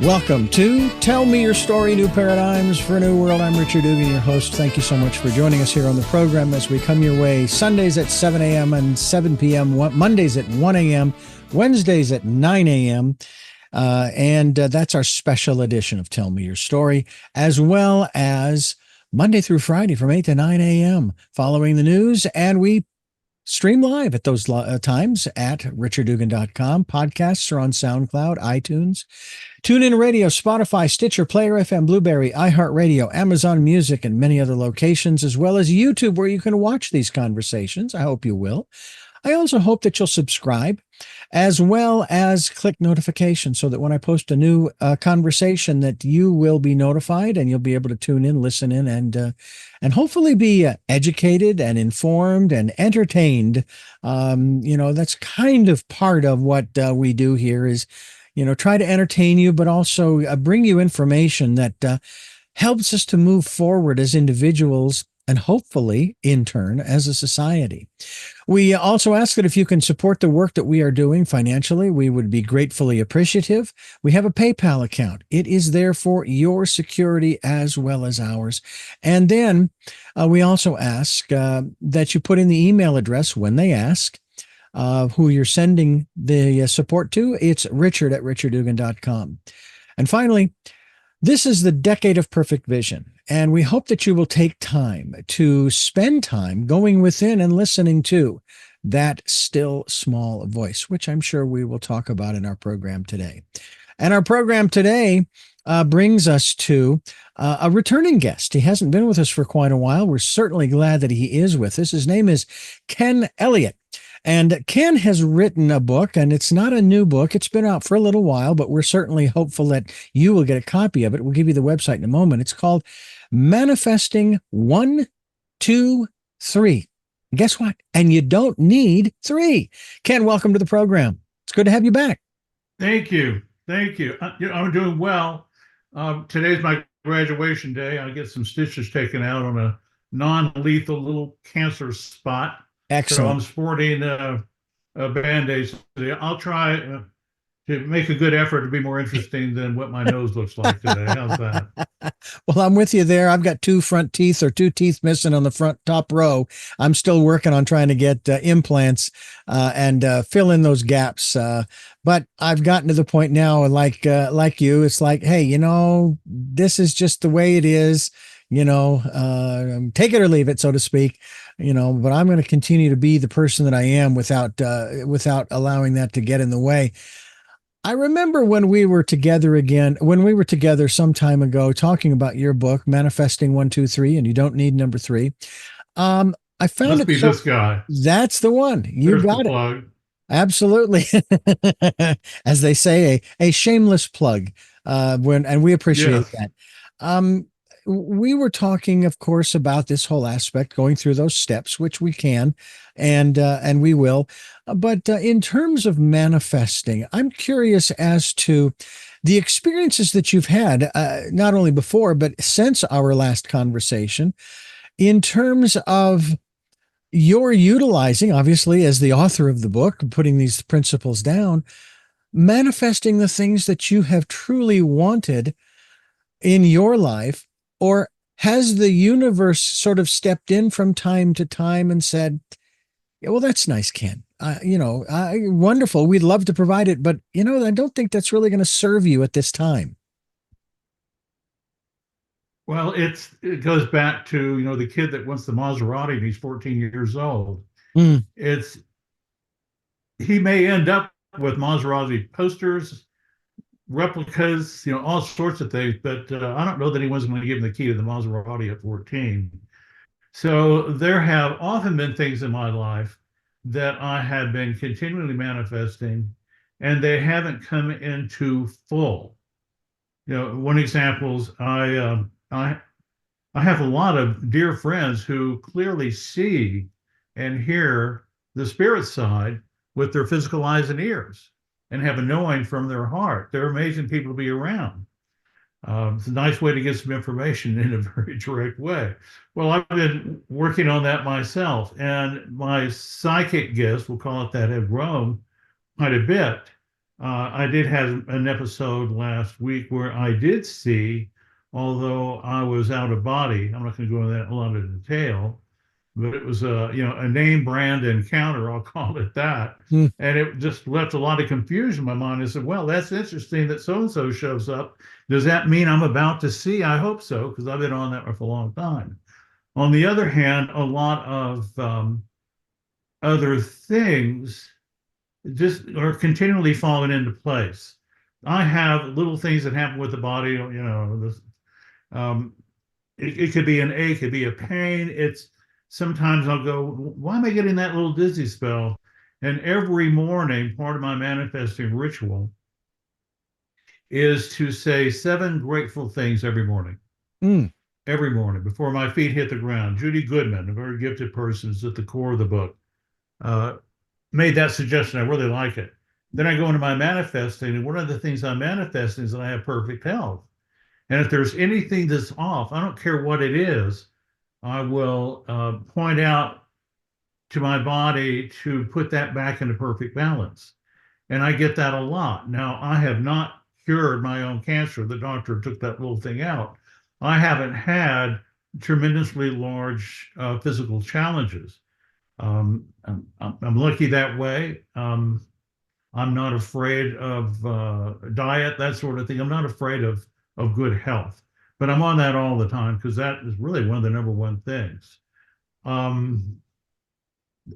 Welcome to Tell Me Your Story, New Paradigms for a New World. I'm Richard Dugan, your host. Thank you so much for joining us here on the program as we come your way Sundays at 7 a.m. and 7 p.m., Mondays at 1 a.m., Wednesdays at 9 a.m., and that's our special edition of Tell Me Your Story, as well as Monday through Friday from 8 to 9 a.m. following the news, and we stream live at those times at richarddugan.com. Podcasts are on SoundCloud, iTunes, TuneIn Radio, Spotify, Stitcher, Player FM, Blueberry, iHeartRadio, Amazon Music, and many other locations, as well as YouTube, where you can watch these conversations. I hope you will. I also hope that you'll subscribe, as well as click notifications so that when I post a new conversation that you will be notified and you'll be able to tune in, listen in, and hopefully be educated and informed and entertained. That's kind of part of what we do here is, try to entertain you, but also bring you information that helps us to move forward as individuals and hopefully, in turn, as a society. We also ask that if you can support the work that we are doing financially, we would be gratefully appreciative. We have a PayPal account. It is there for your security as well as ours. And then we also ask that you put in the email address when they ask who you're sending the support to. It's richard@richarddugan.com. And finally, this is the decade of perfect vision, and we hope that you will take time to spend time going within and listening to that still small voice, which I'm sure we will talk about in our program today. And our program today brings us to a returning guest. He hasn't been with us for quite a while. We're certainly glad that he is with us. His name is Ken Elliot. And Ken has written a book, and it's not a new book. It's been out for a little while, but we're certainly hopeful that you will get a copy of it. We'll give you the website in a moment. It's called Manifesting 1, 2, 3. Guess what? And you don't need 3. Ken, welcome to the program. It's good to have you back. Thank you. Thank you. I'm doing well. Today's my graduation day. I get some stitches taken out on a non-lethal little cancer spot. Excellent. So I'm sporting a Band-Aid today. I'll try to make a good effort to be more interesting than what my nose looks like today. How's that? Well, I'm with you there. I've got 2 front teeth or 2 teeth missing on the front top row. I'm still working on trying to get implants and fill in those gaps. But I've gotten to the point now, like you, it's like, hey, this is just the way it is. Take it or leave it, so to speak. But I'm going to continue to be the person that I am without allowing that to get in the way. I remember when we were together some time ago, talking about your book, Manifesting 1, 2, 3, and you don't need number 3. I found Must it be this guy. That's the one. You There's got the it. plug. Absolutely. As they say, a shameless plug. And we appreciate that. We were talking, of course, about this whole aspect, going through those steps, which we can, and we will. But in terms of manifesting, I'm curious as to the experiences that you've had, not only before, but since our last conversation, in terms of your utilizing, obviously, as the author of the book, putting these principles down, manifesting the things that you have truly wanted in your life. Or has the universe sort of stepped in from time to time and said, yeah, well, that's nice, Ken. Wonderful. We'd love to provide it, but, I don't think that's really going to serve you at this time. Well, it goes back to, the kid that wants the Maserati and he's 14 years old. Mm. He may end up with Maserati posters, replicas, all sorts of things, but I don't know that anyone's going to give him the key to the Maserati at 14. So there have often been things in my life that I have been continually manifesting, and they haven't come into full. One example is I have a lot of dear friends who clearly see and hear the spirit side with their physical eyes and ears, and have a knowing from their heart. They're amazing people to be around. It's a nice way to get some information in a very direct way. Well, I've been working on that myself, and my psychic gifts, we'll call it that, have grown quite a bit. I did have an episode last week where I did see, although I was out of body, I'm not going to go into that a lot of detail, but it was a name brand encounter, I'll call it that. Hmm. And it just left a lot of confusion in my mind. I said, well, that's interesting that so-and-so shows up. Does that mean I'm about to see? I hope so, because I've been on that for a long time. On the other hand, a lot of other things just are continually falling into place. I have little things that happen with the body, um, it could be an ache, it could be a pain. It's sometimes I'll go, why am I getting that little dizzy spell? And every morning, part of my manifesting ritual is to say 7 grateful things every morning. Mm. Every morning before my feet hit the ground. Judy Goodman, a very gifted person, is at the core of the book. Uh, Made that suggestion. I really like it. Then I go into my manifesting, and one of the things I'm manifesting is that I have perfect health. And if there's anything that's off, I don't care what it is, I will point out to my body to put that back into perfect balance. And I get that a lot. Now, I have not cured my own cancer. The doctor took that little thing out. I haven't had tremendously large physical challenges. I'm lucky that way. I'm not afraid of diet, that sort of thing. I'm not afraid of good health, but I'm on that all the time because that is really one of the number one things. Um,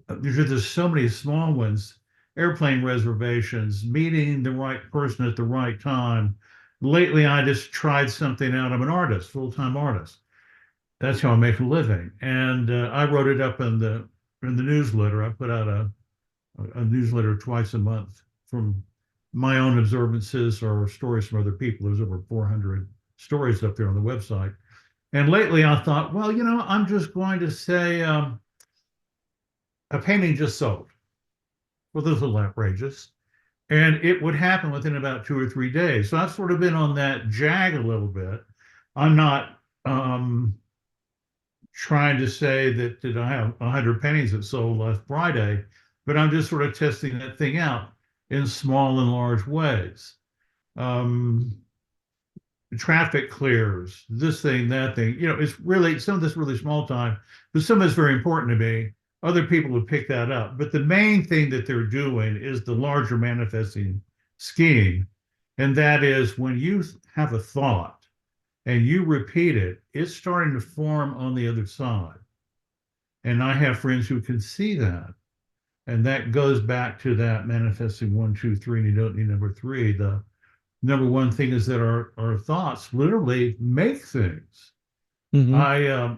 there's so many small ones, airplane reservations, meeting the right person at the right time. Lately, I just tried something out. I'm an artist, full-time artist. That's how I make a living. And I wrote it up in the newsletter. I put out a newsletter twice a month from my own observances or stories from other people. There's over 400 stories up there on the website. And lately I thought, well, I'm just going to say a painting just sold. Well, this is a little outrageous. And it would happen within about 2 or 3 days. So I've sort of been on that jag a little bit. I'm not trying to say that I have 100 paintings that sold last Friday, but I'm just sort of testing that thing out in small and large ways. Um, Traffic clears, this thing, that thing. It's really some of this really small time, but some of it's very important to me. Other people would pick that up. But the main thing that they're doing is the larger manifesting scheme. And that is when you have a thought and you repeat it, it's starting to form on the other side. And I have friends who can see that. And that goes back to that manifesting 1, 2, 3, and you don't need number 3. The number one thing is that our thoughts literally make things. Mm-hmm. I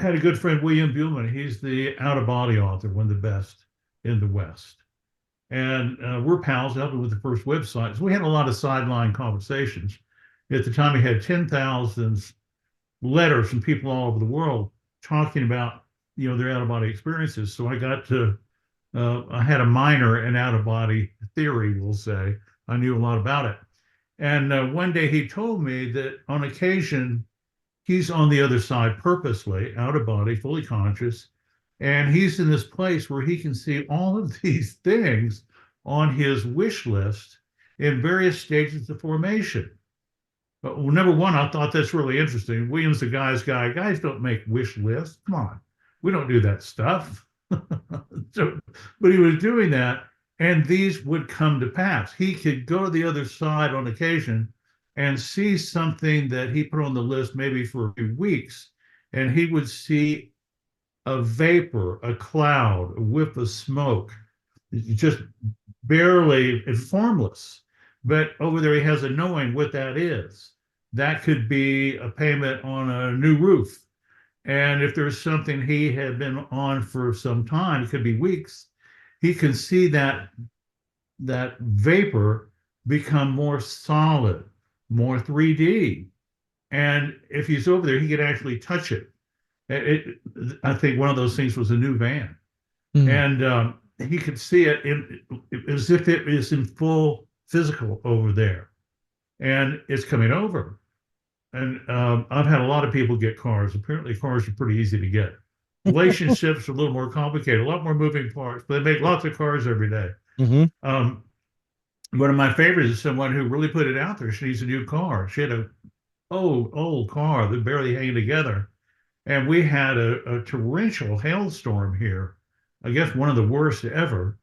had a good friend, William Buhlman. He's the out of body author, one of the best in the West. And we're pals, helping with the first website. So we had a lot of sideline conversations. At the time, we had 10,000 letters from people all over the world talking about, their out of body experiences. So I got to, I had a minor in out of body theory, we'll say. I knew a lot about it. And one day he told me that on occasion, he's on the other side purposely, out of body, fully conscious. And he's in this place where he can see all of these things on his wish list in various stages of formation. But number one, I thought that's really interesting. William's the guy's guy. Guys don't make wish lists. Come on. We don't do that stuff. So, but he was doing that, and these would come to pass. He could go to the other side on occasion and see something that he put on the list maybe for a few weeks, and he would see a vapor, a cloud, a whiff of smoke, just barely formless. But over there, he has a knowing what that is. That could be a payment on a new roof. And if there's something he had been on for some time, it could be weeks, he can see that vapor become more solid, more 3D. And if he's over there, he could actually touch it. I think one of those things was a new van. And he could see it as if it is in full physical over there. And it's coming over. And I've had a lot of people get cars. Apparently, cars are pretty easy to get. Relationships are a little more complicated, a lot more moving parts, but they make lots of cars every day. Mm-hmm. One of my favorites is someone who really put it out there. She needs a new car. She had a old car that barely hang together. And we had a torrential hailstorm here, I guess one of the worst ever.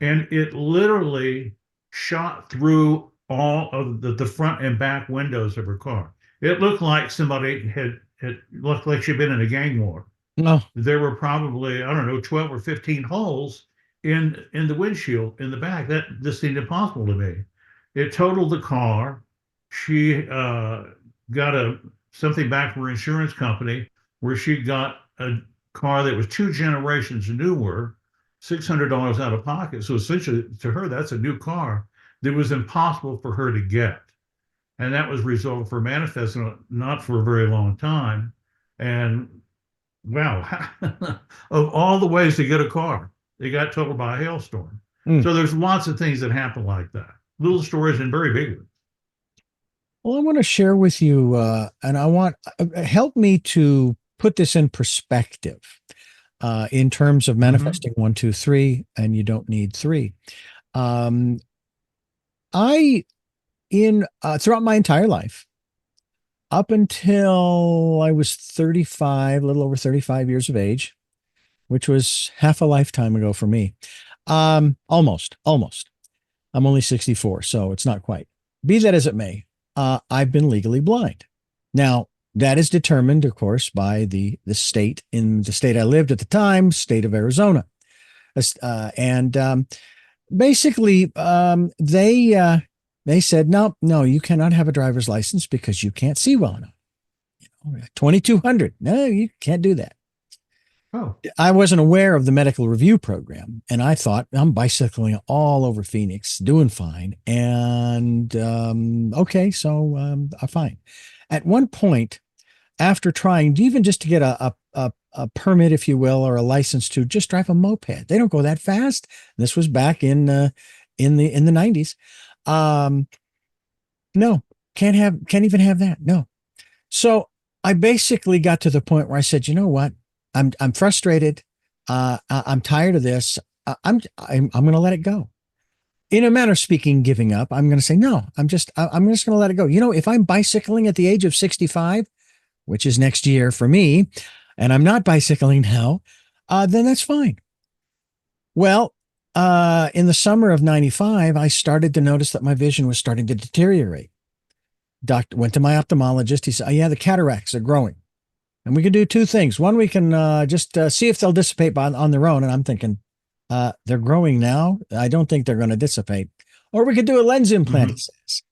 And it literally shot through all of the front and back windows of her car. It looked like somebody had looked like she'd been in a gang war. No. There were probably, I don't know, 12 or 15 holes in the windshield in the back. That just seemed impossible to me. It totaled the car. She got something back from her insurance company where she got a car that was 2 generations newer, $600 out of pocket. So essentially, to her, that's a new car that was impossible for her to get. And that was resolved for manifesting not for a very long time. And wow, of all the ways to get a car, they got totaled by a hailstorm. Mm. So there's lots of things that happen like that. Little stories and very big ones. Well, I want to share with you, and I want help me to put this in perspective in terms of Mm-hmm. manifesting one, two, three, and you don't need three. Um, I, in throughout my entire life, up until I was 35, a little over 35 years of age, which was half a lifetime ago for me. Almost. I'm only 64, so it's not quite. Be that as it may, I've been legally blind. Now, that is determined, of course, by the state in the state I lived at the time, state of Arizona. And basically, they said, no, you cannot have a driver's license because you can't see well enough. 2200. No, you can't do that. Oh, I wasn't aware of the medical review program, and I thought I'm bicycling all over Phoenix, doing fine. And okay, so I'm fine. At one point, after trying, even just to get a permit, if you will, or a license to just drive a moped, they don't go that fast. This was back in the 90s. No, can't even have that. No. So I basically got to the point where I said, you know what? I'm frustrated. I'm tired of this. I'm going to let it go. In a manner of speaking, giving up. I'm going to say no. I'm just going to let it go. You know, if I'm bicycling at the age of 65, which is next year for me, and I'm not bicycling now, then that's fine. Well, in the summer of 95, I started to notice that my vision was starting to deteriorate. Doctor went to my ophthalmologist. He said, oh, yeah, the cataracts are growing. And we can do two things. One, we can just see if they'll dissipate on their own. And I'm thinking, they're growing now. I don't think they're going to dissipate. Or we could do a lens implant, he mm-hmm. says.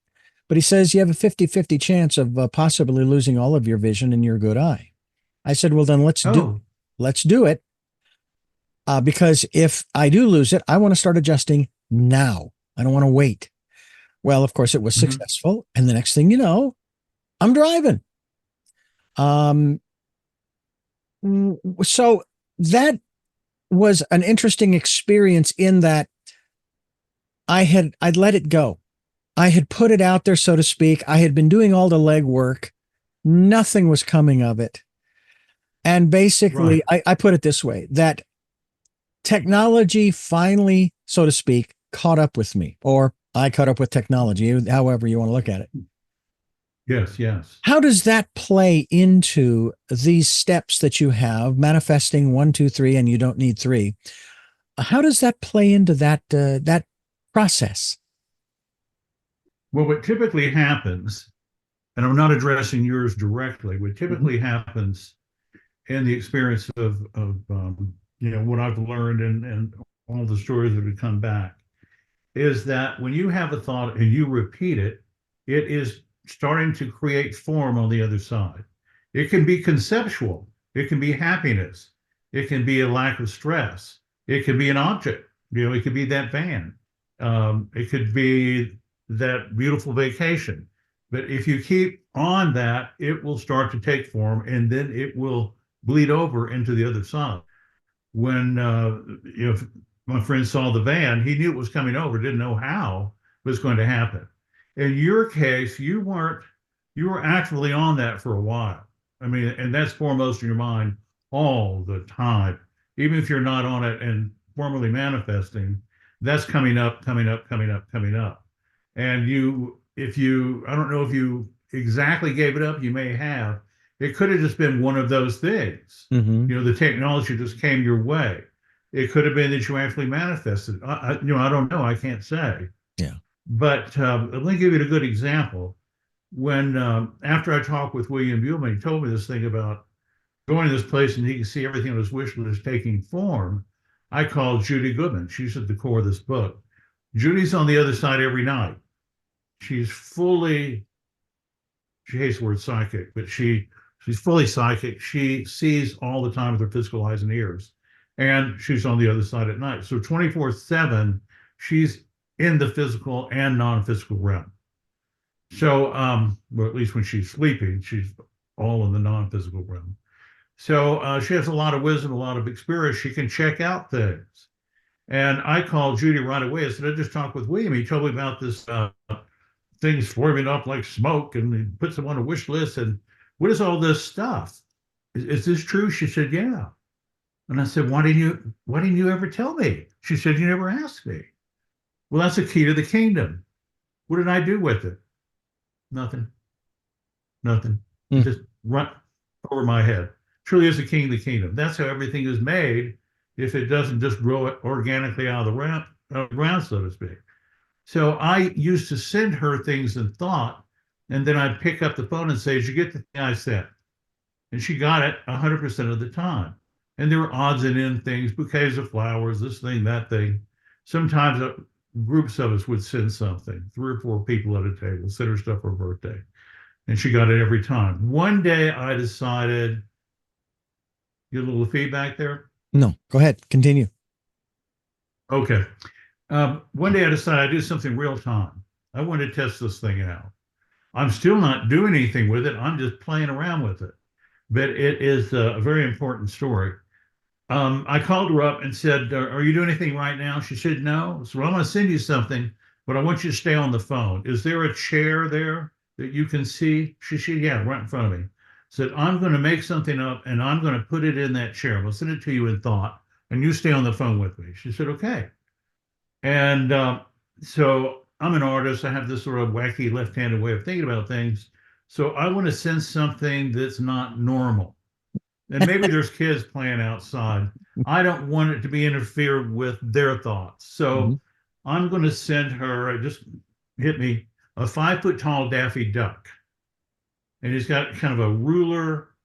But he says you have a 50-50 chance of possibly losing all of your vision in your good eye. I said, well, then let's Oh, do it. Because if I do lose it, I want to start adjusting now. I don't want to wait. Well, of course, it was mm-hmm. successful. And the next thing you know, I'm driving. Um, so that was an interesting experience in that I'd let it go. I had put it out there, so to speak. I had been doing all the legwork. Nothing was coming of it. And basically, Right. I put it this way, that technology finally, so to speak, caught up with me, or I caught up with technology, however you want to look at it. Yes, yes. How does that play into these steps that you have, manifesting one, two, three, and you don't need three? How does that play into that process? Well, what typically happens, and I'm not addressing yours directly, what Mhm. typically happens in the experience of what I've learned and all the stories that have come back is that when you have a thought and you repeat it, it is starting to create form on the other side. It can be conceptual, it can be happiness, it can be a lack of stress, it can be an object, it could be that van, it could be that beautiful vacation. But if you keep on that, it will start to take form and then it will bleed over into the other side. When if my friend saw the van, he knew it was coming over, didn't know how it was going to happen. In your case, you were actually on that for a while. I mean, and that's foremost in your mind all the time. Even if you're not on it and formally manifesting, that's coming up, coming up, coming up, coming up. And I don't know if you exactly gave it up, you may have. It could have just been one of those things. The technology just came your way. It could have been that you actually manifested. I don't know. I can't say. Yeah. But let me give you a good example. When after I talked with William Buellman, he told me this thing about going to this place and he can see everything on his wish list taking form. I called Judy Goodman. She's at the core of this book. Judy's on the other side every night. She's fully, she hates the word psychic, but she's fully psychic. She sees all the time with her physical eyes and ears. And she's on the other side at night. So 24/7, she's in the physical and non-physical realm. So, well, at least when she's sleeping, she's all in the non-physical realm. So she has a lot of wisdom, a lot of experience. She can check out things. And I called Judy right away. I said, I just talked with William. He told me about this things forming up like smoke, and he puts them on a wish list. And what is all this stuff? Is this true? She said, yeah. And I said, why didn't you ever tell me? She said, you never asked me. Well, that's the key to the kingdom. What did I do with it? Nothing. Just run over my head. Truly is the king of the kingdom. That's how everything is made if it doesn't just grow organically out of the ground, so to speak. So I used to send her things in thought, and then I'd pick up the phone and say, did you get the thing I sent? And she got it 100% of the time. And there were odds and ends things, bouquets of flowers, this thing, that thing. Sometimes groups of us would send something, 3 or 4 people at a table, send her stuff for her birthday. And she got it every time. One day I decided, get a little feedback there? No, go ahead. Continue. Okay. One day I decided I'd do something real time. I wanted to test this thing out. I'm still not doing anything with it. I'm just playing around with it. But it is a very important story. I called her up and said, are you doing anything right now? She said, no. So I'm going to send you something, but I want you to stay on the phone. Is there a chair there that you can see? She said, yeah, right in front of me. Said, I'm going to make something up and I'm going to put it in that chair. We'll send it to you in thought and you stay on the phone with me. She said, okay. And so I'm an artist. I have this sort of wacky left-handed way of thinking about things. So I want to send something that's not normal. And maybe there's kids playing outside. I don't want it to be interfered with their thoughts. So I'm going to send her, just hit me, a 5-foot-tall Daffy Duck. And he's got kind of a ruler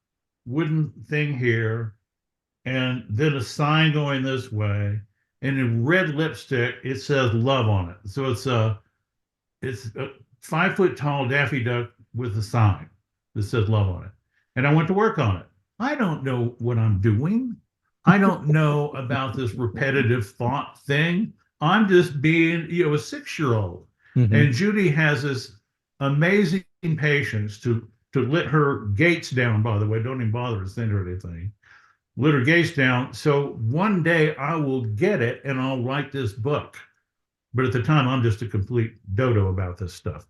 wooden thing here, and then a sign going this way. And in red lipstick, it says love on it. So it's a 5-foot-tall Daffy Duck with a sign that says love on it. And I went to work on it. I don't know what I'm doing. I don't know about this repetitive thought thing. I'm just being, a 6-year-old. And Judy has this amazing patience to let her gates down, by the way. Don't even bother to send her anything. Let her gates down. So one day I will get it and I'll write this book. But at the time, I'm just a complete dodo about this stuff.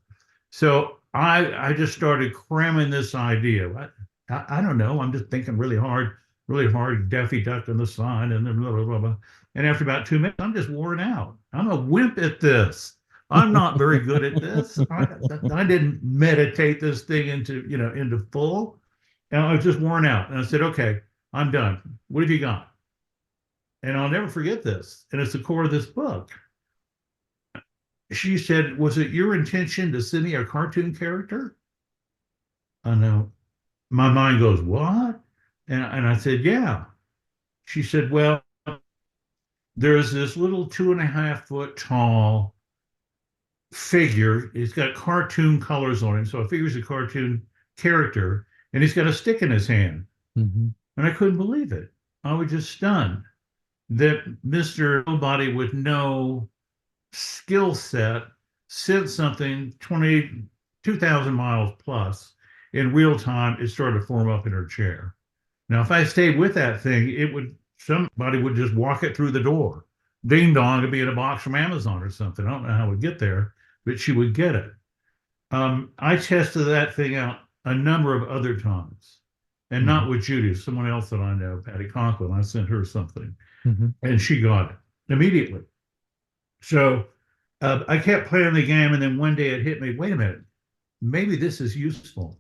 So I just started cramming this idea. I don't know. I'm just thinking really hard, Daffy Duck on the sign, and then blah, blah, blah, blah. And after about 2 minutes, I'm just worn out. I'm a wimp at this. I'm not very good at this. I didn't meditate this thing into full. And I was just worn out. And I said, okay, I'm done. What have you got? And I'll never forget this. And it's the core of this book. She said, was it your intention to send me a cartoon character? I know. My mind goes, what? And I said, yeah. She said, well, there's this little 2.5-foot tall figure. He's got cartoon colors on him. So I figure he's a cartoon character, and he's got a stick in his hand. And I couldn't believe it. I was just stunned that Mr. Nobody with no skill set sent something 2,000 miles plus in real time. It started to form up in her chair. Now, if I stayed with that thing, somebody would just walk it through the door. Ding dong, it'd be in a box from Amazon or something. I don't know how it would get there, but she would get it. I tested that thing out a number of other times, and not with Judy, someone else that I know, Patty Conklin. I sent her something, and she got it immediately. So I kept playing the game, and then one day it hit me. Wait a minute, maybe this is useful.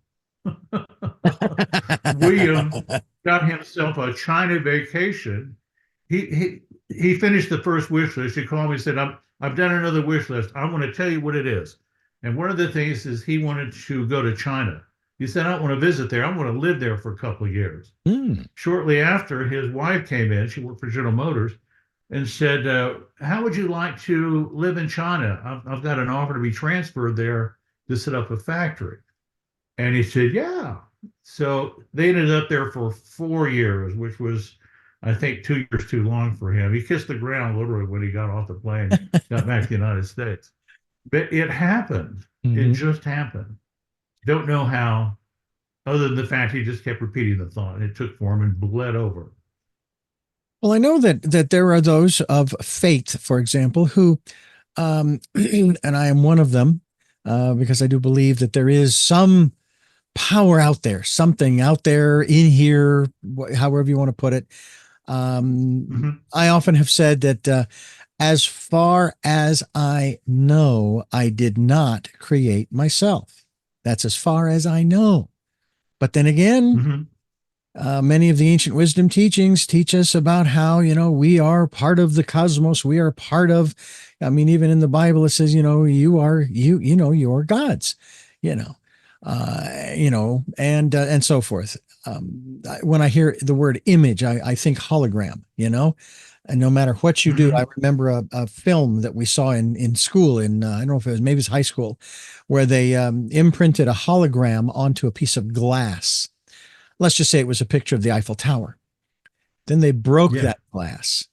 William got himself a China vacation. He finished the first wish list. He called me and said, I've done another wish list. I want to tell you what it is. And one of the things is he wanted to go to China. He said, I don't want to visit there. I want to live there for a couple of years. Mm. Shortly after, his wife came in. She worked for General Motors and said, how would you like to live in China? I've got an offer to be transferred there to set up a factory. And he said, yeah. So they ended up there for 4 years, which was, I think, 2 years too long for him. He kissed the ground literally when he got off the plane, got back to the United States. But it happened. Mm-hmm. It just happened. Don't know how, other than the fact he just kept repeating the thought. It took for him and bled over. Well, I know that there are those of faith, for example, who, and I am one of them, because I do believe that there is some power out there, something out there in here, however you want to put it. I often have said that as far as I know, I did not create myself. That's as far as I know. But then again, many of the ancient wisdom teachings teach us about how, we are part of the cosmos. We are part of, even in the Bible, it says, you are gods, and so forth. When I hear the word image, I think hologram, and no matter what you do, I remember a film that we saw in school I don't know if maybe it was high school, where they imprinted a hologram onto a piece of glass. Let's just say it was a picture of the Eiffel Tower. Then they broke that glass.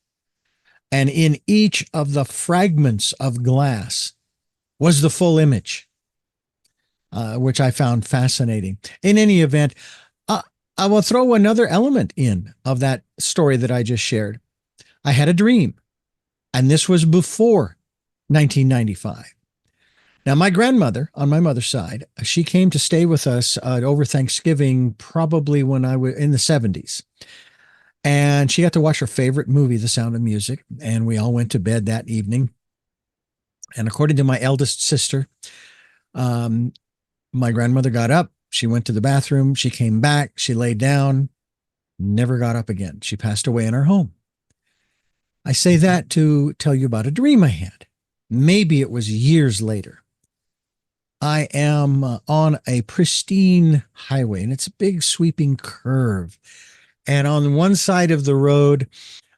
And in each of the fragments of glass was the full image, which I found fascinating. In any event, I will throw another element in of that story that I just shared. I had a dream, and this was before 1995. Now, my grandmother, on my mother's side, she came to stay with us over Thanksgiving, probably when I was in the 70s. And she got to watch her favorite movie, The Sound of Music, and we all went to bed that evening. And according to my eldest sister, my grandmother got up, she went to the bathroom, she came back, she laid down, never got up again. She passed away in her home. I say that to tell you about a dream I had. Maybe it was years later. I am on a pristine highway, and it's a big sweeping curve. And on one side of the road,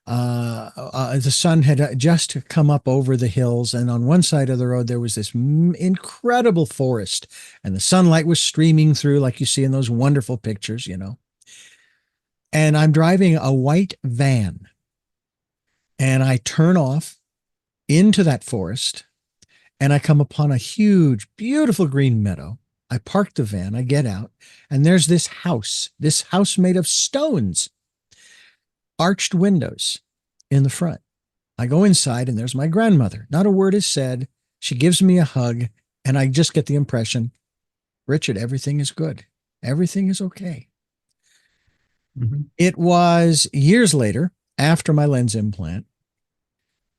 the sun had just come up over the hills. And on one side of the road, there was this incredible forest. And the sunlight was streaming through like you see in those wonderful pictures, And I'm driving a white van. And I turn off into that forest, and I come upon a huge, beautiful green meadow. I park the van, I get out, and there's this house made of stones, arched windows in the front. I go inside, and there's my grandmother. Not a word is said. She gives me a hug, and I just get the impression, Richard, everything is good. Everything is okay. It was years later, after my lens implant,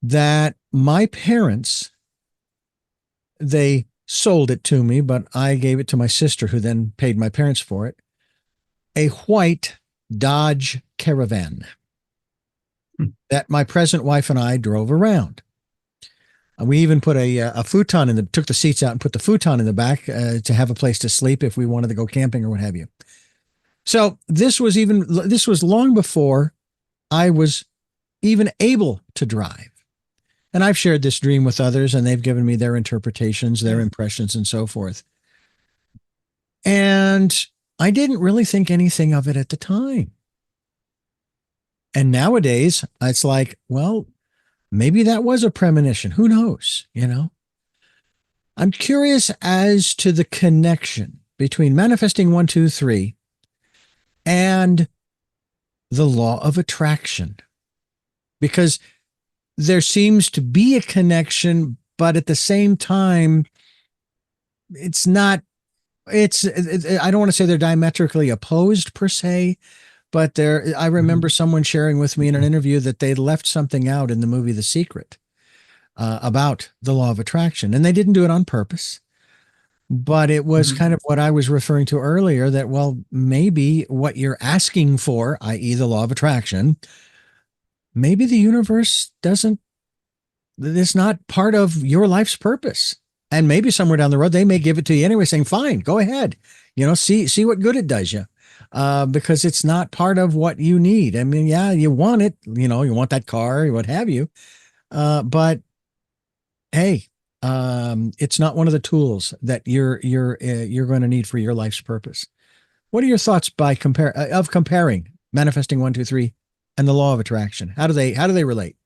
that my parents, they sold it to me, but I gave it to my sister, who then paid my parents for it, a white Dodge Caravan that my present wife and I drove around. We even put a futon took the seats out and put the futon in the back to have a place to sleep if we wanted to go camping or what have you. So this was long before I was even able to drive. And I've shared this dream with others, and they've given me their interpretations, their impressions, and so forth. And I didn't really think anything of it at the time. And nowadays, it's like, well, maybe that was a premonition. Who knows, I'm curious as to the connection between manifesting 1, 2, 3 and the law of attraction. Because there seems to be a connection, but at the same time, it's not, I don't want to say they're diametrically opposed per se, but I remember someone sharing with me in an interview that they left something out in the movie The Secret. about the law of attraction. And they didn't do it on purpose, but it was Mhm. kind of what I was referring to earlier, that, well, maybe what you're asking for, i.e., the law of attraction, maybe the universe doesn't, it's not part of your life's purpose. And maybe somewhere down the road, they may give it to you anyway, saying, fine, go ahead, see what good it does you. Because it's not part of what you need. I mean, yeah, you want it, you want that car, what have you. But hey, it's not one of the tools that you're going to need for your life's purpose. What are your thoughts of comparing manifesting 1, 2, 3 and the law of attraction? How do they relate?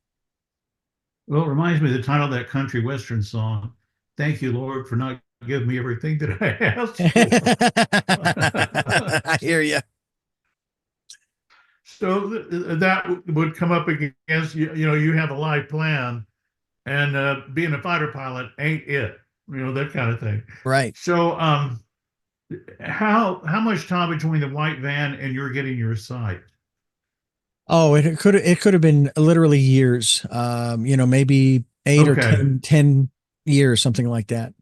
Well, it reminds me of the title of that country western song. Thank you, Lord, for not giving me everything that I asked for. I hear you. So that would come up against you have a life plan, and being a fighter pilot ain't it, that kind of thing. Right. So how much time between the white van and you're getting your sight? Oh, it could have been literally years. Maybe 8 or Okay. 10 years, something like that.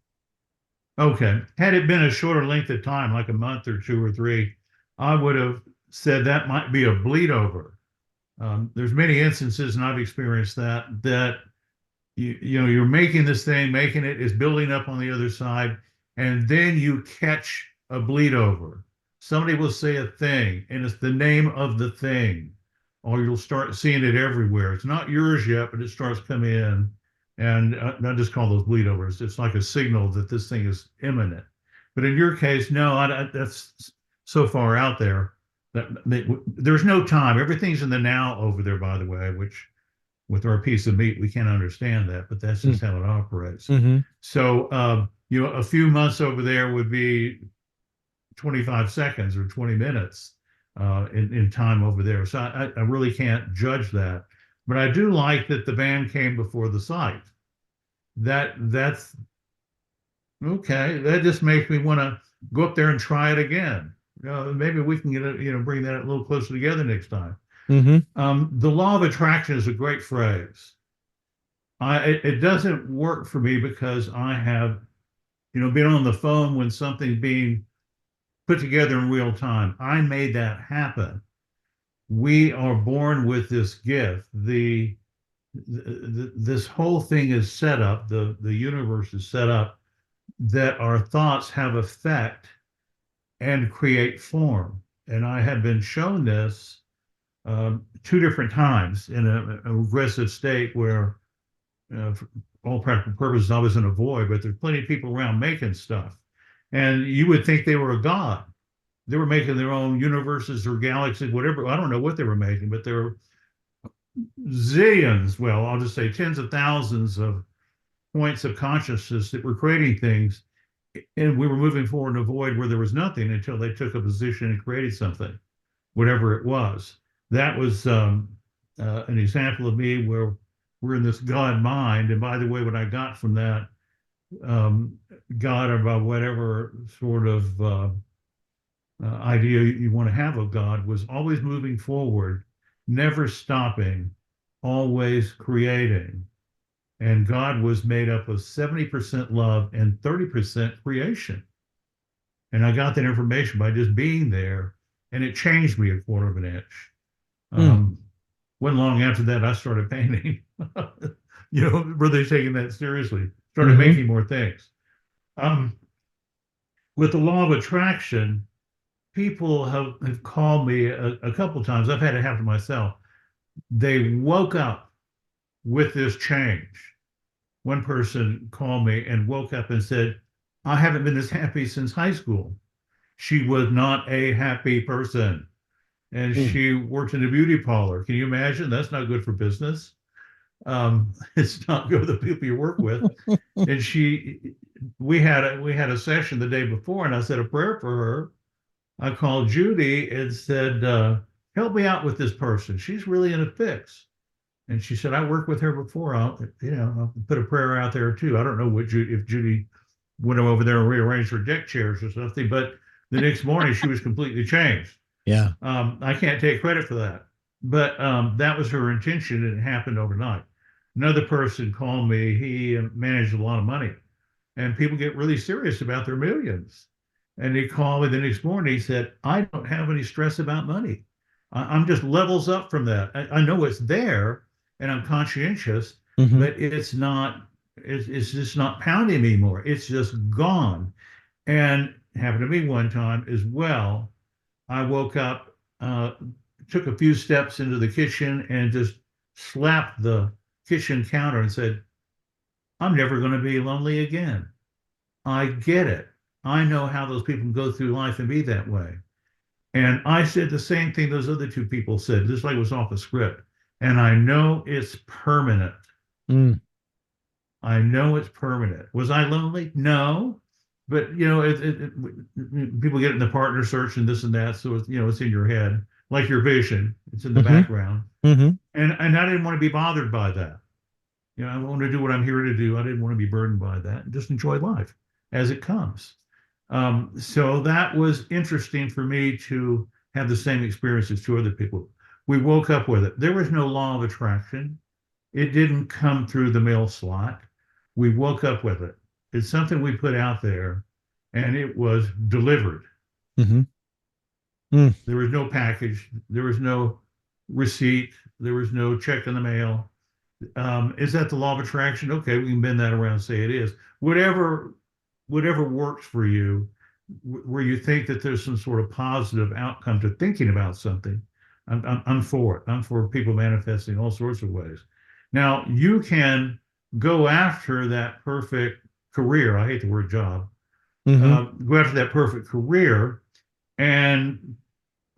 Okay. Had it been a shorter length of time, like a month or 2 or 3, I would have said that might be a bleed over. There's many instances, and I've experienced that you're making this thing, making it is building up on the other side, and then you catch a bleed over. Somebody will say a thing, and it's the name of the thing, or you'll start seeing it everywhere. It's not yours yet, but it starts coming in, and I just call those bleed overs. It's like a signal that this thing is imminent. But in your case, no, that's so far out there that there's no time. Everything's in the now over there, by the way, which with our piece of meat, we can't understand that, but that's just how it operates. Mm-hmm. So, a few months over there would be 25 seconds or 20 minutes in time over there. So I really can't judge that. But I do like that the van came before the site. That's okay. That just makes me want to go up there and try it again. Maybe we can bring that a little closer together next time. Mm-hmm. The law of attraction is a great phrase. It doesn't work for me because I have, been on the phone when something's being put together in real time. I made that happen. We are born with this gift. This whole thing is set up. The universe is set up that our thoughts have effect and create form. And I have been shown this 2 different times in a regressive state where, for all practical purposes, I was in a void, but there's plenty of people around making stuff. And you would think they were a god. They were making their own universes or galaxies, whatever. I don't know what they were making, but there were zillions, well, I'll just say tens of thousands of points of consciousness that were creating things. And we were moving forward in a void where there was nothing until they took a position and created something, whatever it was. That was an example of me where we're in this God mind. And by the way, what I got from that God, about whatever sort of idea you want to have of God, was always moving forward, never stopping, always creating. And God was made up of 70% love and 30% creation. And I got that information by just being there, and it changed me a quarter of an inch. Mm. Wasn't long after that I started painting. Really taking that seriously. Started Mm-hmm. making more things. Um, with the law of attraction, people have called me a couple of times. I've had it happen to myself. They woke up with this change. One person called me and woke up and said, I haven't been this happy since high school. She was not a happy person. And Mm. she worked in a beauty parlor. Can you imagine? That's not good for business. It's not good with the people you work with. And we had a session the day before, and I said a prayer for her. I called Judy and said, help me out with this person. She's really in a fix. And she said, I worked with her before. I'll put a prayer out there too. I don't know if Judy went over there and rearranged her deck chairs or something, but the next morning she was completely changed. Yeah. I can't take credit for that, but that was her intention, and it happened overnight. Another person called me. He managed a lot of money, and people get really serious about their millions. And he called me the next morning. He said, I don't have any stress about money. I'm just levels up from that. I know it's there and I'm conscientious, Mm-hmm. but it's just not pounding me anymore. It's just gone. And happened to me one time as well. I woke up, took a few steps into the kitchen and just slapped the kitchen counter and said, I'm never going to be lonely again. I get it. I know how those people go through life and be that way. And I said the same thing those other two people said, just like it was off a script. And I know it's permanent. Mm. I know it's permanent. Was I lonely? No. But people get in the partner search and this and that. So it's in your head, like your vision. It's in the Mm-hmm. background. Mm-hmm. And I didn't want to be bothered by that. I want to do what I'm here to do. I didn't want to be burdened by that. And just enjoy life as it comes. So that was interesting for me to have the same experience as two other people. We woke up with it. There was no law of attraction. It didn't come through the mail slot. We woke up with it. It's something we put out there, and it was delivered. Mm-hmm. Mm. There was no package. There was no receipt. There was no check in the mail. Is that the law of attraction? Okay, we can bend that around and say it is. Whatever works for you, where you think that there's some sort of positive outcome to thinking about something, I'm for it. I'm for people manifesting all sorts of ways. Now, you can go after that perfect career. I hate the word job. Mm-hmm. Go after that perfect career, and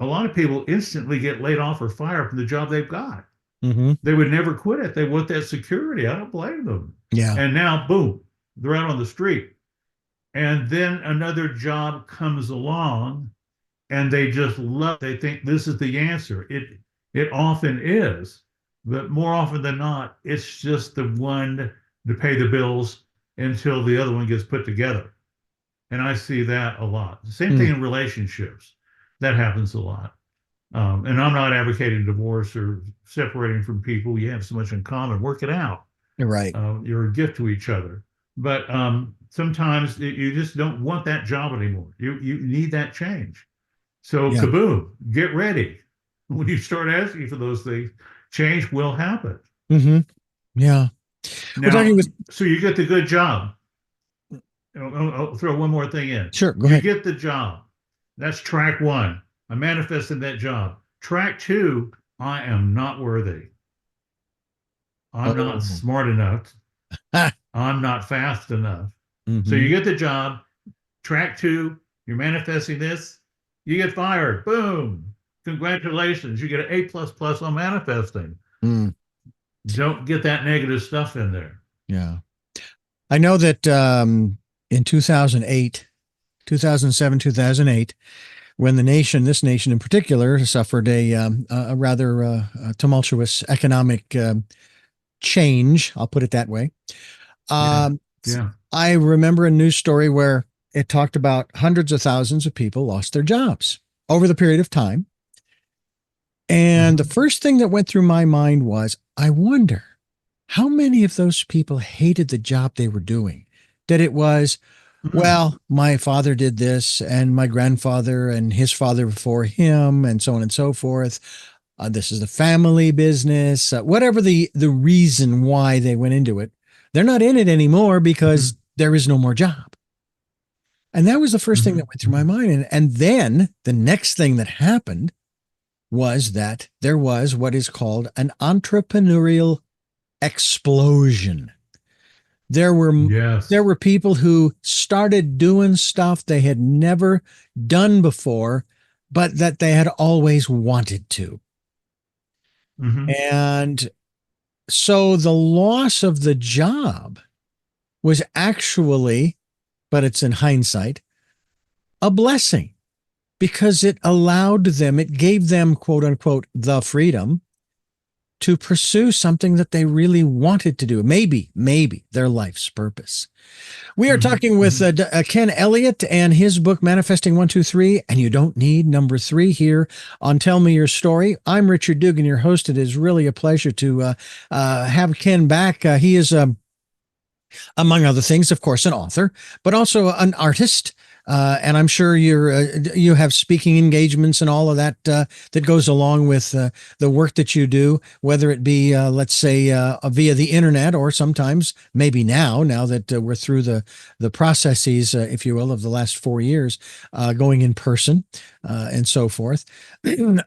a lot of people instantly get laid off or fired from the job they've got. Mm-hmm. They would never quit it. They want that security. I don't blame them. Yeah. And now, boom, they're out on the street. And then another job comes along and they just love, they think this is the answer. It often is, but more often than not, it's just the one to pay the bills until the other one gets put together. And I see that a lot. The same thing in relationships. That happens a lot. And I'm not advocating divorce or separating from people. You have so much in common. Work it out. You're right. You're a gift to each other. But sometimes you just don't want that job anymore. You need that change. So kaboom, get ready. When you start asking for those things, change will happen. Mm-hmm. Yeah. Now, so you get the good job. I'll throw one more thing in. Sure, go ahead. You get the job. That's track one. I manifested that job. Track two, I am not worthy. I'm not smart enough. I'm not fast enough. Mm-hmm. So you get the job. Track two, you're manifesting this. You get fired. Boom. Congratulations. You get an A++ on manifesting. Mm. Don't get that negative stuff in there. Yeah. I know that in 2007, 2008, when this nation in particular, suffered a rather tumultuous economic change, I'll put it that way. Yeah. I remember a news story where it talked about hundreds of thousands of people lost their jobs over the period of time. And the first thing that went through my mind was, I wonder how many of those people hated the job they were doing. That it was, well, my father did this and my grandfather and his father before him and so on and so forth. This is the family business, whatever the reason why they went into it. They're not in it anymore because there is no more job. And that was the first thing that went through my mind. And then the next thing that happened was that there was what is called an entrepreneurial explosion. There were people who started doing stuff they had never done before, but that they had always wanted to. And so the loss of the job was actually, but it's in hindsight, a blessing, because it allowed them, it gave them, quote unquote, the freedom to pursue something that they really wanted to do. Maybe their life's purpose. We are talking with Ken Elliot and his book, Manifesting 123, and you don't need number 3 here on Tell Me Your Story. I'm Richard Dugan, your host. It is really a pleasure to have Ken back. He is, among other things, of course, an author, but also an artist. And I'm sure you have speaking engagements and all of that that goes along with the work that you do, whether it be, let's say, via the internet, or sometimes maybe now that we're through the processes, if you will, of the last 4 years, going in person and so forth. And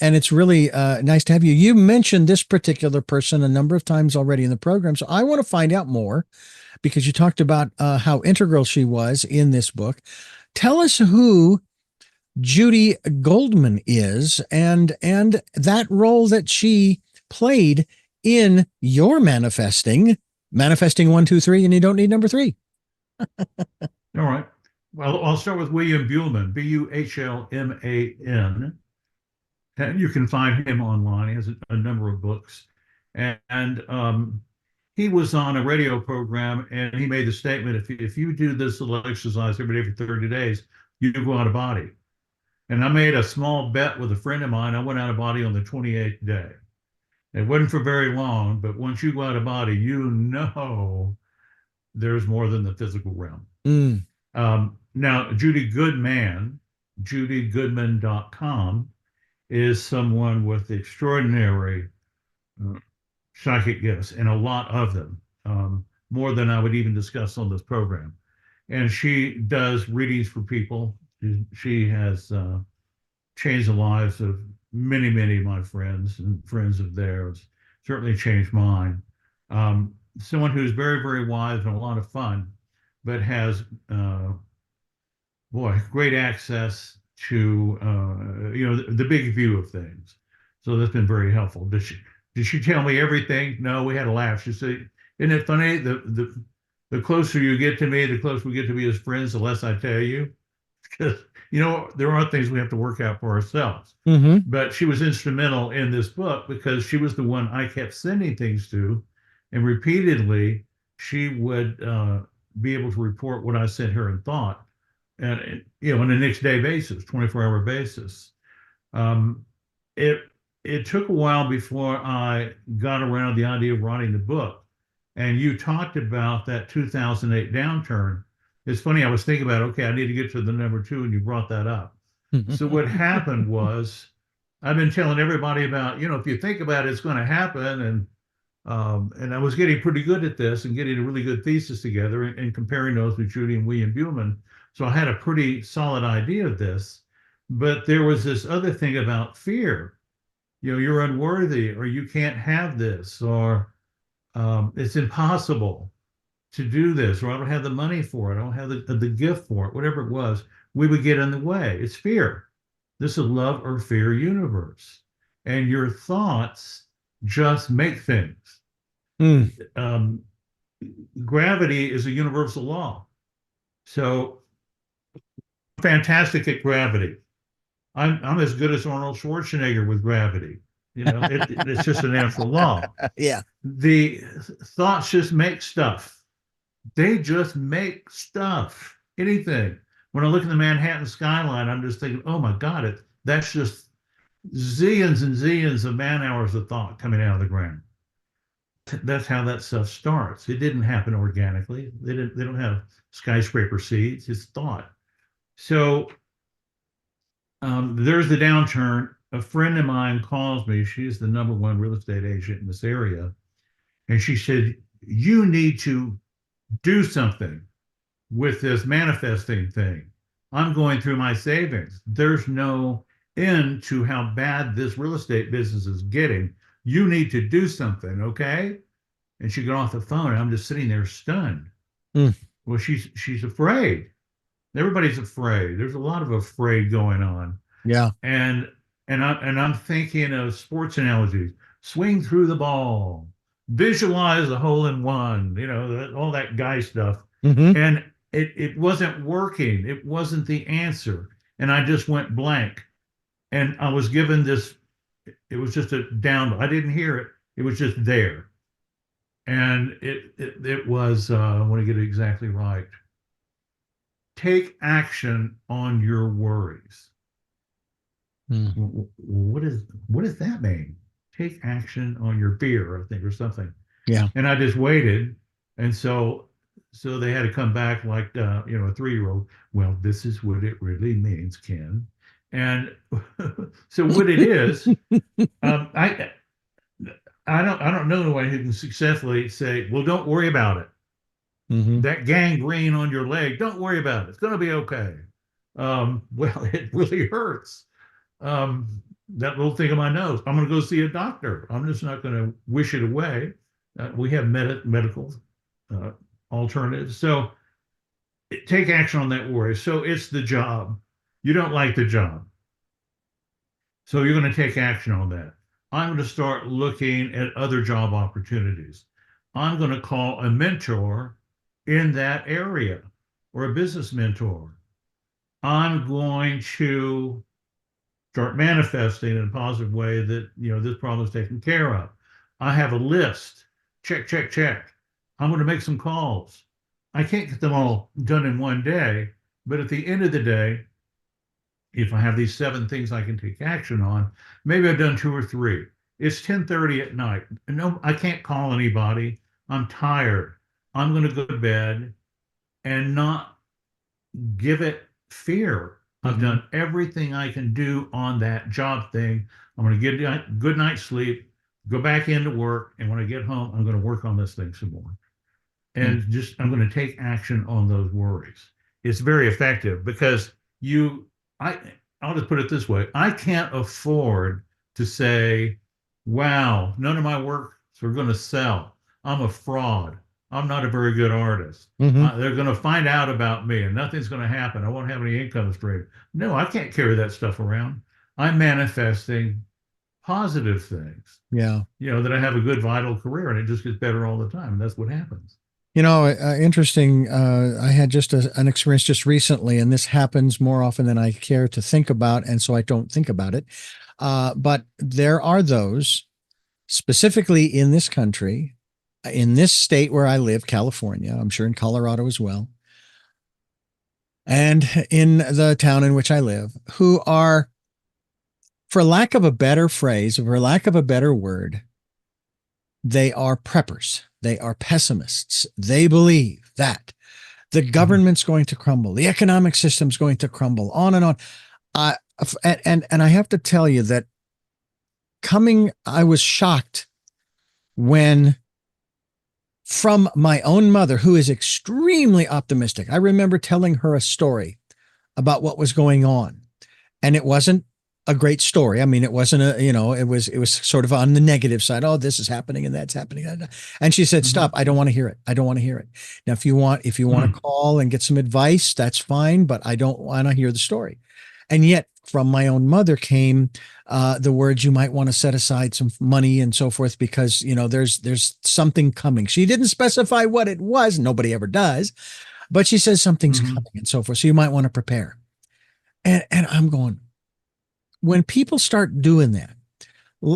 it's really nice to have you. You mentioned this particular person a number of times already in the program, so I want to find out more, because you talked about how integral she was in this book. Tell us who Judy Goldman is, and that role that she played in your manifesting 123, and you don't need number 3. All right. Well, I'll start with William Buhlman, Buhlman. And you can find him online. He has a number of books. And he was on a radio program, and he made the statement, if you do this little exercise every day for 30 days, you go out of body. And I made a small bet with a friend of mine. I went out of body on the 28th day. It wasn't for very long, but once you go out of body, you know there's more than the physical realm. Now, Judy Goodman, judygoodman.com, is someone with extraordinary psychic gifts, and a lot of them, more than I would even discuss on this program. And she does readings for people. She has changed the lives of many, many of my friends and friends of theirs, certainly changed mine. Someone who's very, very wise and a lot of fun, but has, great access to, the big view of things. So that's been very helpful. Did she tell me everything? No, we had a laugh. She said, isn't it funny? The closer you get to me, the closer we get to be as friends, the less I tell you. Because, there are things we have to work out for ourselves. But she was instrumental in this book because she was the one I kept sending things to. And repeatedly, she would be able to report what I sent her in thought. And, on a next day basis, 24-hour basis. It took a while before I got around the idea of writing the book. And you talked about that 2008 downturn. It's funny, I was thinking about, okay, I need to get to the number 2, and you brought that up. So what happened was, I've been telling everybody about, if you think about it, it's going to happen. And I was getting pretty good at this and getting a really good thesis together and comparing those with Judy and William Buhlman. So I had a pretty solid idea of this. But there was this other thing about fear. You're unworthy, or you can't have this, or it's impossible to do this, or I don't have the money for it, I don't have the gift for it, whatever it was, we would get in the way. It's fear. This is a love or fear universe. And your thoughts just make things. Gravity is a universal law. So fantastic at gravity. I'm as good as Arnold Schwarzenegger with gravity. It's just a natural law. Yeah. The thoughts just make stuff. They just make stuff. Anything. When I look at the Manhattan skyline, I'm just thinking, oh my God, that's just zillions and zillions of man hours of thought coming out of the ground. That's how that stuff starts. It didn't happen organically. They don't have skyscraper seeds. It's thought. So there's the downturn. A friend of mine calls me. She's the #1 real estate agent in this area. And she said, you need to do something with this manifesting thing. I'm going through my savings. There's no end to how bad this real estate business is getting. You need to do something, okay? And she got off the phone, and I'm just sitting there stunned. Well, she's afraid. Everybody's afraid. There's a lot of afraid going on. Yeah. And I'm thinking of sports analogies. Swing through the ball. Visualize a hole in one. All that guy stuff. And it wasn't working. It wasn't the answer. And I just went blank. And I was given this. It was just a download. I didn't hear it. It was just there. And it was, I want to get it exactly right. Take action on your worries. What does that mean? Take action on your fear, I think, or something. Yeah. And I just waited, and so they had to come back like a 3-year-old. Well, this is what it really means, Ken. And so what it is, I I don't know anyone who can successfully say, well, don't worry about it. Mm-hmm. That gangrene on your leg, don't worry about it. It's going to be okay. Well, it really hurts. That little thing on my nose. I'm going to go see a doctor. I'm just not going to wish it away. We have medical uh, alternatives. So take action on that worry. So it's the job. You don't like the job. So you're going to take action on that. I'm going to start looking at other job opportunities. I'm going to call a mentor in that area or a business mentor. I'm going to start manifesting in a positive way that, this problem is taken care of. I have a list. Check, check, check. I'm going to make some calls. I can't get them all done in one day, but at the end of the day, if I have these 7 things I can take action on, maybe I've done 2 or 3. It's 10:30 at night. No, I can't call anybody. I'm tired. I'm going to go to bed and not give it fear. I've done everything I can do on that job thing. I'm going to get a good night's sleep, go back into work, and when I get home, I'm going to work on this thing some more. And I'm going to take action on those worries. It's very effective because I'll just put it this way. I can't afford to say, wow, none of my works are going to sell. I'm a fraud. I'm not a very good artist. They're going to find out about me and nothing's going to happen. I won't have any income stream. No, I can't carry that stuff around. I'm manifesting positive things. Yeah. That I have a good, vital career and it just gets better all the time. And that's what happens. Interesting. I had just an experience just recently, and this happens more often than I care to think about, and so I don't think about it. But there are those, specifically in this country, in this state where I live, California, I'm sure in Colorado as well, and in the town in which I live, who are, for lack of a better phrase, for lack of a better word, they are preppers. They are pessimists. They believe that the government's going to crumble, the economic system's going to crumble, on and on. And I have to tell you that I was shocked when, from my own mother, who is extremely optimistic, I remember telling her a story about what was going on, and it wasn't a great story. I mean, it wasn't it was sort of on the negative side. Oh, this is happening and that's happening. And she said, stop. I don't want to hear it. I don't want to hear it. Now, if you want to call and get some advice, that's fine, but I don't want to hear the story. And yet from my own mother came the words, you might want to set aside some money and so forth, because, there's something coming. She didn't specify what it was. Nobody ever does, but she says something's coming and so forth. So you might want to prepare. And I'm going, when people start doing that,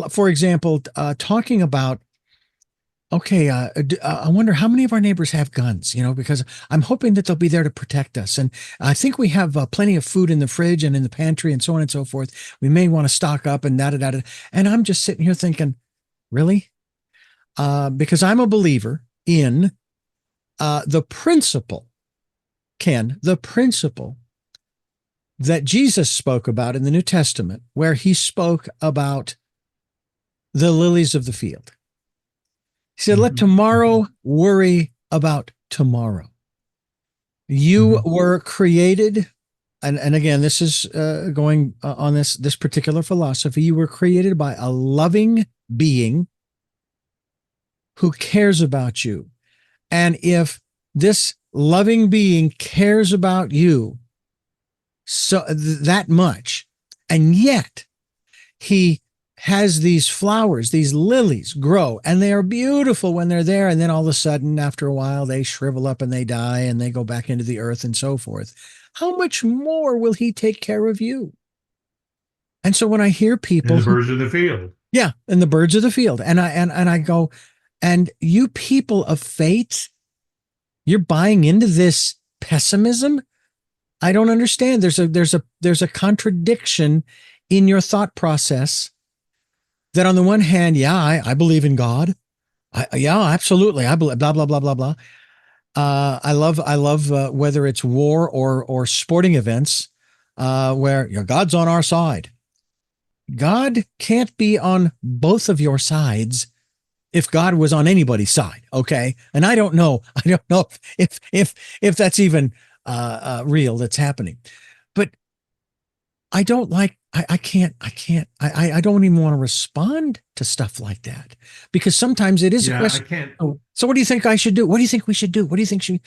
for example, talking about, okay, I wonder how many of our neighbors have guns, because I'm hoping that they'll be there to protect us. And I think we have plenty of food in the fridge and in the pantry and so on and so forth. We may want to stock up and da-da-da-da. And I'm just sitting here thinking, really? Because I'm a believer in the principle, Ken, the principle that Jesus spoke about in the New Testament, where he spoke about the lilies of the field. He said, let tomorrow worry about tomorrow. You were created, and again, this is going on this particular philosophy. You were created by a loving being who cares about you. And if this loving being cares about you so that much, and yet he has these flowers, these lilies grow, and they are beautiful when they're there, and then all of a sudden, after a while, they shrivel up and they die and they go back into the earth and so forth. How much more will he take care of you? And so when I hear people, and the birds in the field, Yeah, and the birds of the field. And I go, and you people of faith, you're buying into this pessimism. I don't understand. There's a contradiction in your thought process. That on the one hand, yeah, I believe in God. Yeah, absolutely. I believe blah blah blah blah blah. I love whether it's war or sporting events, where God's on our side. God can't be on both of your sides if God was on anybody's side. Okay, and I don't know. I don't know if that's even real. That's happening, but I don't like. I can't. I don't even want to respond to stuff like that because sometimes it is a Yeah, I question. can't. Oh, so what do you think I should do? What do you think we should do? What do you think should?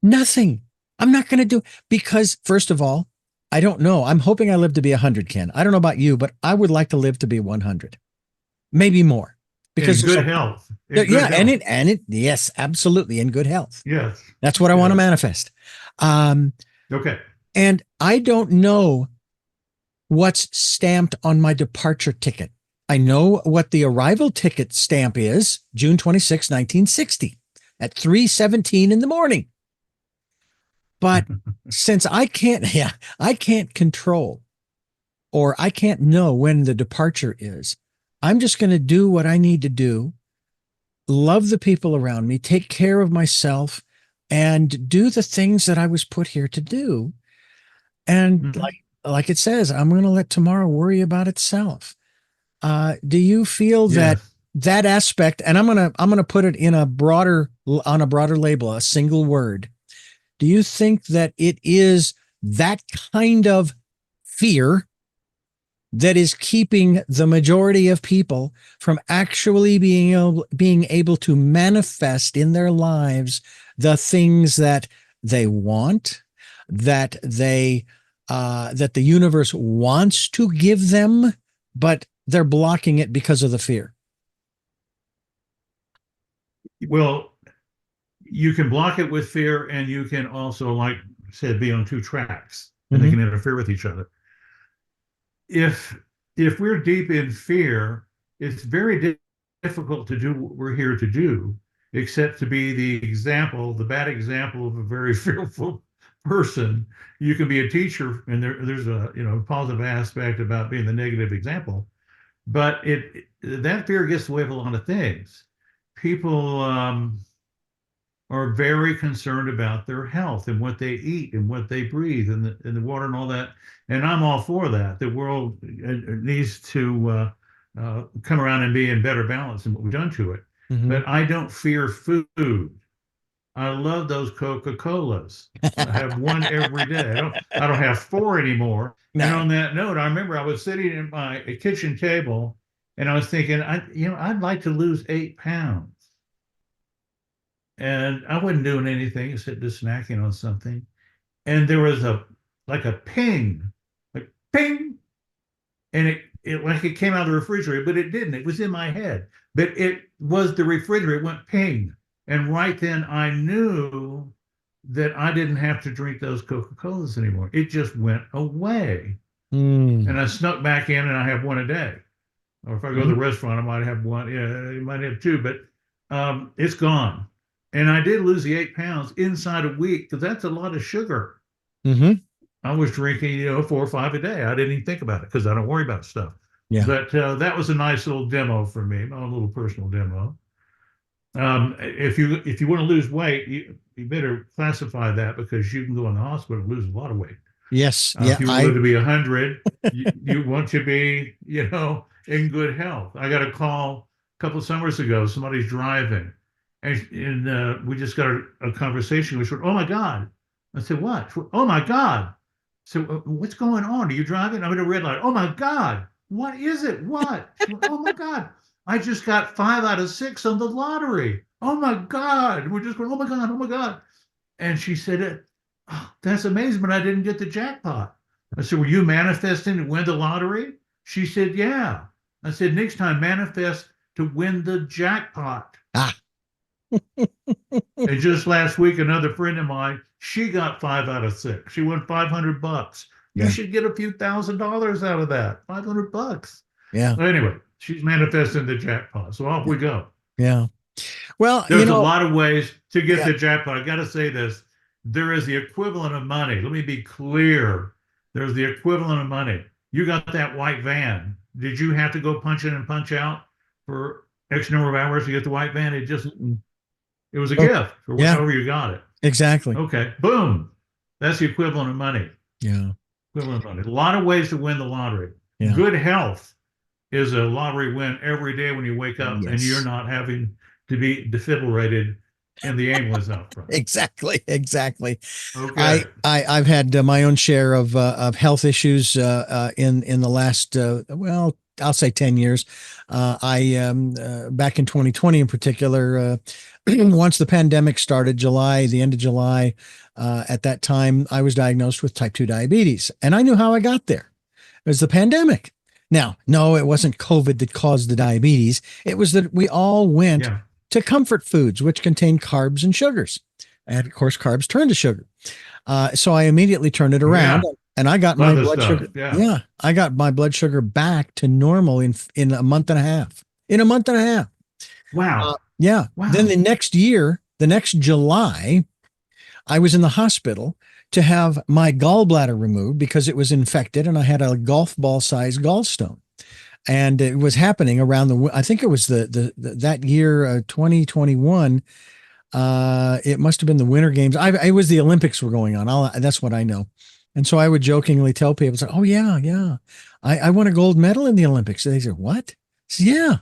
Nothing. I'm not going to do because first of all, I don't know. I'm hoping I live to be 100, Ken. I don't know about you, but I would like to live to be 100, maybe more, because In there's good a, health. In good yeah, health. yes, absolutely, in good health. Yes. That's what I want to Yes. manifest. Um, Okay. and I don't know what's stamped on my departure ticket. I know what the arrival ticket stamp is, June 26, 1960, at 3:17 in the morning. But since I can't control or I can't know when the departure is, I'm just going to do what I need to do, love the people around me, take care of myself, and do the things that I was put here to do. And Mhm. like it says, I'm going to let tomorrow worry about itself. Do you feel that Yes. that aspect? And I'm gonna put it in a broader on a broader label, a single word. Do you think that it is that kind of fear that is keeping the majority of people from actually being able to manifest in their lives the things that they want, that the universe wants to give them, but they're blocking it because of the fear? Well, you can block it with fear, and you can also, like I said, be on two tracks, and they Mm-hmm. can interfere with each other. If if we're deep in fear, it's very difficult to do what we're here to do, except to be the bad example of a very fearful person. You can be a teacher, and there's a positive aspect about being the negative example, but that fear gets in the way of a lot of things. People are very concerned about their health and what they eat and what they breathe and the water and all that. And I'm all for that. The world needs to come around and be in better balance than what we've done to it. Mm-hmm. But I don't fear food. I love those Coca-Colas. I have one every day. I don't have four anymore. And No. on that note, I remember I was sitting at my kitchen table and I was thinking, I'd like to lose 8 pounds. And I wasn't doing anything except just snacking on something. And there was a ping, like ping, and it like it came out of the refrigerator, but it didn't. It was in my head, but it was the refrigerator. It went ping, and right then I knew that I didn't have to drink those Coca-Colas anymore. It just went away, Mm. and I snuck back in, and I have one a day. Or if I go to the Mm-hmm. restaurant, I might have one. Yeah, I might have two, but it's gone. And I did lose the 8 pounds inside a week because that's a lot of sugar. Mm-hmm. I was drinking, 4 or 5 a day. I didn't even think about it because I don't worry about stuff. Yeah. But that was a nice little demo for me, my own little personal demo. If you want to lose weight, you better classify that because you can go in the hospital and lose a lot of weight. Yes. If Yeah. you want to live I. to be 100, you want to be, in good health. I got a call a couple of summers ago. Somebody's driving, and we just got a conversation. We said, "Oh my God!" I said, "What?" "Oh my God!" So what's going on? Are you driving? I'm in a red light. Oh my God! What is it? What? She went, oh my God! I just got 5 out of 6 on the lottery. Oh my God! We're just going, oh my God! Oh my God! And she said, oh, that's amazing, but I didn't get the jackpot. I said, were you manifesting to win the lottery? She said, yeah. I said, next time, manifest to win the jackpot. Ah. And just last week, another friend of mine, she got 5 out of 6. She won $500. You Yeah. should get a few $1,000s out of that. $500. Yeah. Well, anyway, she's manifesting the jackpot. So off we go. Yeah. Well, There's a lot of ways to get yeah, the jackpot. I got to say this. There is the equivalent of money. Let me be clear. There's the equivalent of money. You got that white van. Did you have to go punch in and punch out for X number of hours to get the white van? It was a oh, gift or yeah, however you got it. exactly. Okay. Boom. That's the equivalent of money. Yeah. Equivalent of money. A lot of ways to win the lottery. Yeah. Good health is a lottery win every day when you wake up and you're Yes. not having to be defibrillated in the ambulance out front. Exactly. Exactly. Okay. I've had my own share of health issues in the last well, I'll say 10 years. I back in 2020 in particular, once the pandemic started, the end of July, at that time I was diagnosed with type 2 diabetes, and I knew how I got there. It was the pandemic. Now, no, it wasn't COVID that caused the diabetes. It was that we all went Yeah. to comfort foods, which contain carbs and sugars. And of course, carbs turn to sugar. So I immediately turned it around, Yeah. and I got my Love this blood stuff. sugar. Yeah. Yeah, I got my blood sugar back to normal in a month and a half. In a month and a half. Wow. Yeah. Then Wow. the next year, the next July, I was in the hospital to have my gallbladder removed because it was infected, and I had a golf ball sized gallstone. And it was happening around I think it was that year, 2021. It must have been the Winter Games. It was the Olympics were going on. That's what I know. And so I would jokingly tell people, "Oh yeah, yeah, I won a gold medal in the Olympics." And they said, "What?" I said, "Yeah,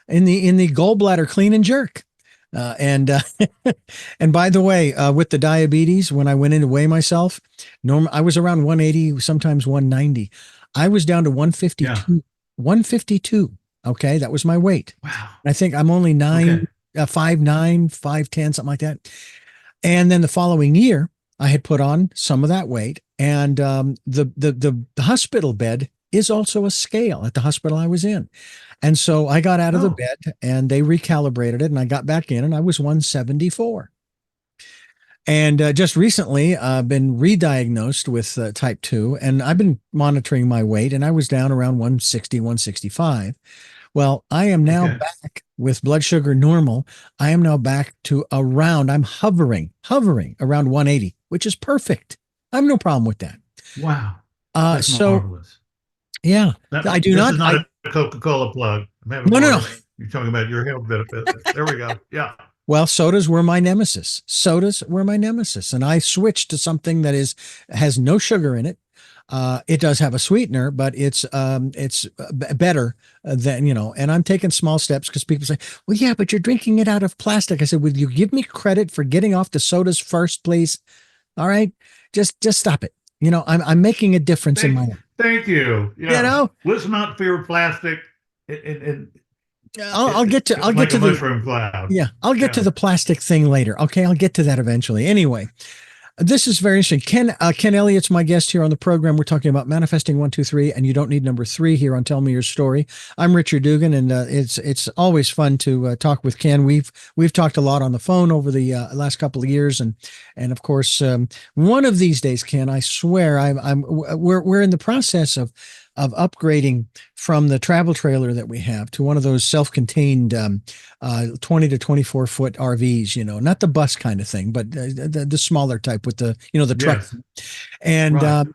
in the gallbladder clean and jerk." And and by the way, with the diabetes, when I went in to weigh myself, I was around 180, sometimes 190. I was down to Yeah. 152. 152. Okay, that was my weight. Wow. I think I'm only Okay. 5'9", 5'10", something like that. And then the following year, I had put on some of that weight, and the hospital bed is also a scale at the hospital I was in. And so I got out of the Oh, bed, and they recalibrated it, and I got back in, and I was 174. And just recently, I've been re-diagnosed with type 2, and I've been monitoring my weight, and I was down around 160, 165. Well, I am now okay. back with blood sugar normal. I am now back to I'm hovering around 180, which is perfect. I have no problem with that. Wow. That's So marvelous. yeah, That I do this not, is not a Coca-Cola plug. I'm having no, no, no. more. You're talking about your health benefits. There we go. Yeah. Well, sodas were my nemesis. Sodas were my nemesis. And I switched to something that has no sugar in it. It does have a sweetener, but it's better than, and I'm taking small steps because people say, well, yeah, but you're drinking it out of plastic. I said, would you give me credit for getting off the sodas first, please? All right. Just stop it. I'm making a difference in my Thank, life. thank you. You Yeah. know, Let's not fear plastic. And I'll get to I'll get like a to the mushroom cloud. yeah, I'll get to Yeah. the plastic thing later. Okay, I'll get to that eventually. Anyway, this is very interesting. Ken Elliott's my guest here on the program. We're talking about manifesting 1, 2, 3, and you don't need number 3 here on Tell Me Your Story. I'm Richard Dugan, and it's always fun to talk with Ken. We've talked a lot on the phone over the last couple of years, and of course, one of these days, Ken, I swear, we're in the process of upgrading from the travel trailer that we have to one of those self-contained 20 to 24 foot RVs, not the bus kind of thing, but the smaller type with the truck. Yes. And, Right.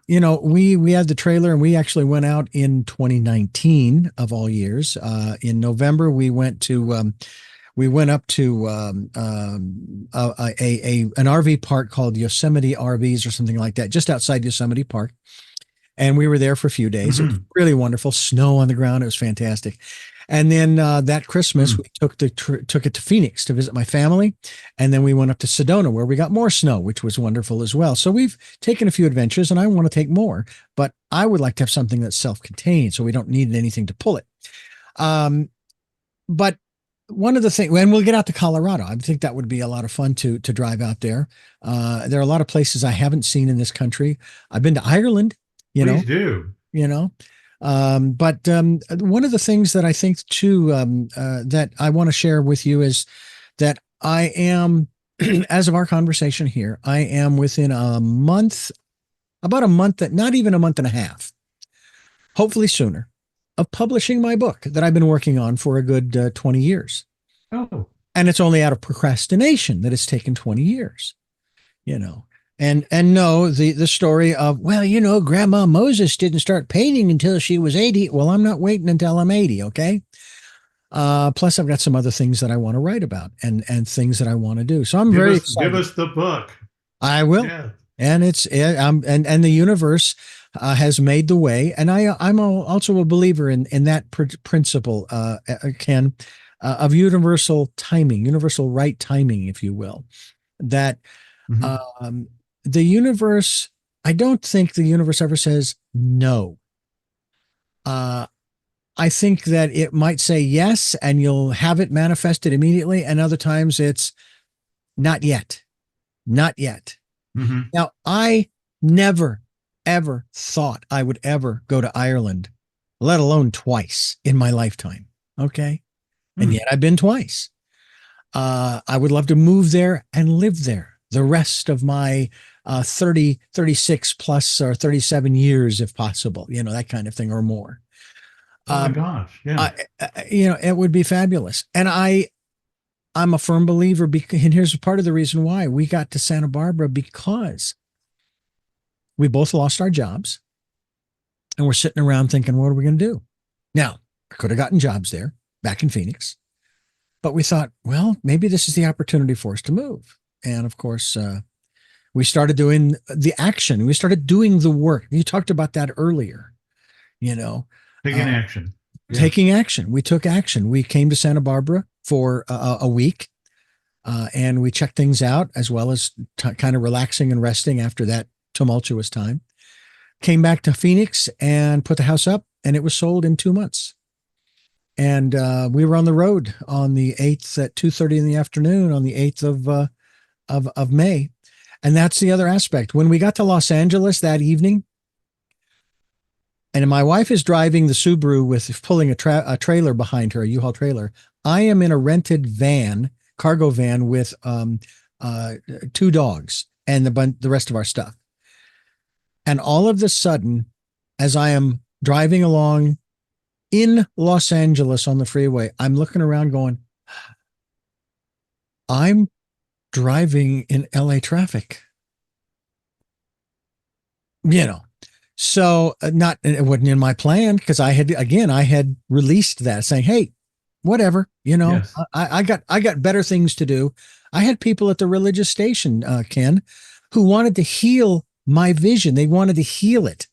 we had the trailer, and we actually went out in 2019 of all years. In November, we went up to an RV park called Yosemite RVs or something like that, just outside Yosemite Park. And we were there for a few days. It was Mhm. really wonderful. Snow on the ground. It was fantastic. And then that Christmas, Mm. we took it to Phoenix to visit my family, and then we went up to Sedona where we got more snow, which was wonderful as well. So we've taken a few adventures, and I want to take more, but I would like to have something that's self-contained, so we don't need anything to pull it. But one of the things, and we'll get out to Colorado. I think that would be a lot of fun to drive out there. There are a lot of places I haven't seen in this country. I've been to Ireland, Please do. you know. But one of the things that I think too that I want to share with you is that I am, as of our conversation here, I am within a month, about a month, not even a month and a half, hopefully sooner, of publishing my book that I've been working on for a good 20 years. Oh, And it's only out of procrastination that it's taken 20 years, you know. And no, the story of, well, Grandma Moses didn't start painting until she was 80. Well, I'm not waiting until I'm 80, okay? Plus, I've got some other things that I want to write about and things that I want to do. So I'm very excited. Give us the book. I will. Yeah. And it's and the universe has made the way. And I'm also a believer in that principle, Ken, of universal timing, universal right timing, if you will. That Mhm. the universe, I don't think the universe ever says no. I think that it might say yes, and you'll have it manifested immediately. And other times it's not yet, not yet. Mhm. Now, I never, ever thought I would ever go to Ireland, let alone twice in my lifetime. Okay. And Mm. yet I've been twice. I would love to move there and live there the rest of my 30, 36 plus or 37 years, if possible, that kind of thing or more. Oh my Um, gosh. Yeah. it would be fabulous. And I'm a firm believer, and here's part of the reason why we got to Santa Barbara, because we both lost our jobs and we're sitting around thinking, what are we going to do? Now, I could have gotten jobs there back in Phoenix, but we thought, well, maybe this is the opportunity for us to move. And of course, we started doing the action. We started doing the work. You talked about that earlier, Taking action. Yeah. taking action. We took action. We came to Santa Barbara for a week, and we checked things out, as well as kind of relaxing and resting after that tumultuous time. Came back to Phoenix and put the house up, and it was sold in 2 months. And we were on the road on the 8th at 2:30 in the afternoon on the 8th of May. And that's the other aspect. When we got to Los Angeles that evening, and my wife is driving the Subaru with pulling a trailer behind her, a U-Haul trailer. I am in a rented van, cargo van with 2 dogs and the rest of our stuff. And all of a sudden, as I am driving along in Los Angeles on the freeway, I'm looking around going, I'm driving in LA traffic. So it wasn't in my plan, because I had released that saying, hey, whatever, Yes. I got better things to do. I had people at the religious station, Ken, who wanted to heal my vision. They wanted to heal it.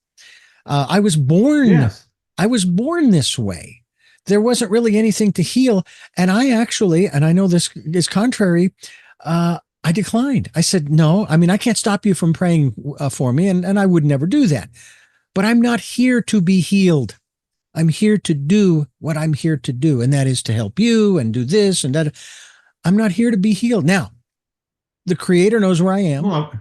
I was born Yes. this way. There wasn't really anything to heal. And I know this is contrary, I declined. I said, no, I mean, I can't stop you from praying for me. And I would never do that. But I'm not here to be healed. I'm here to do what I'm here to do. And that is to help you and do this and that. I'm not here to be healed. Now, the Creator knows where I am. Well,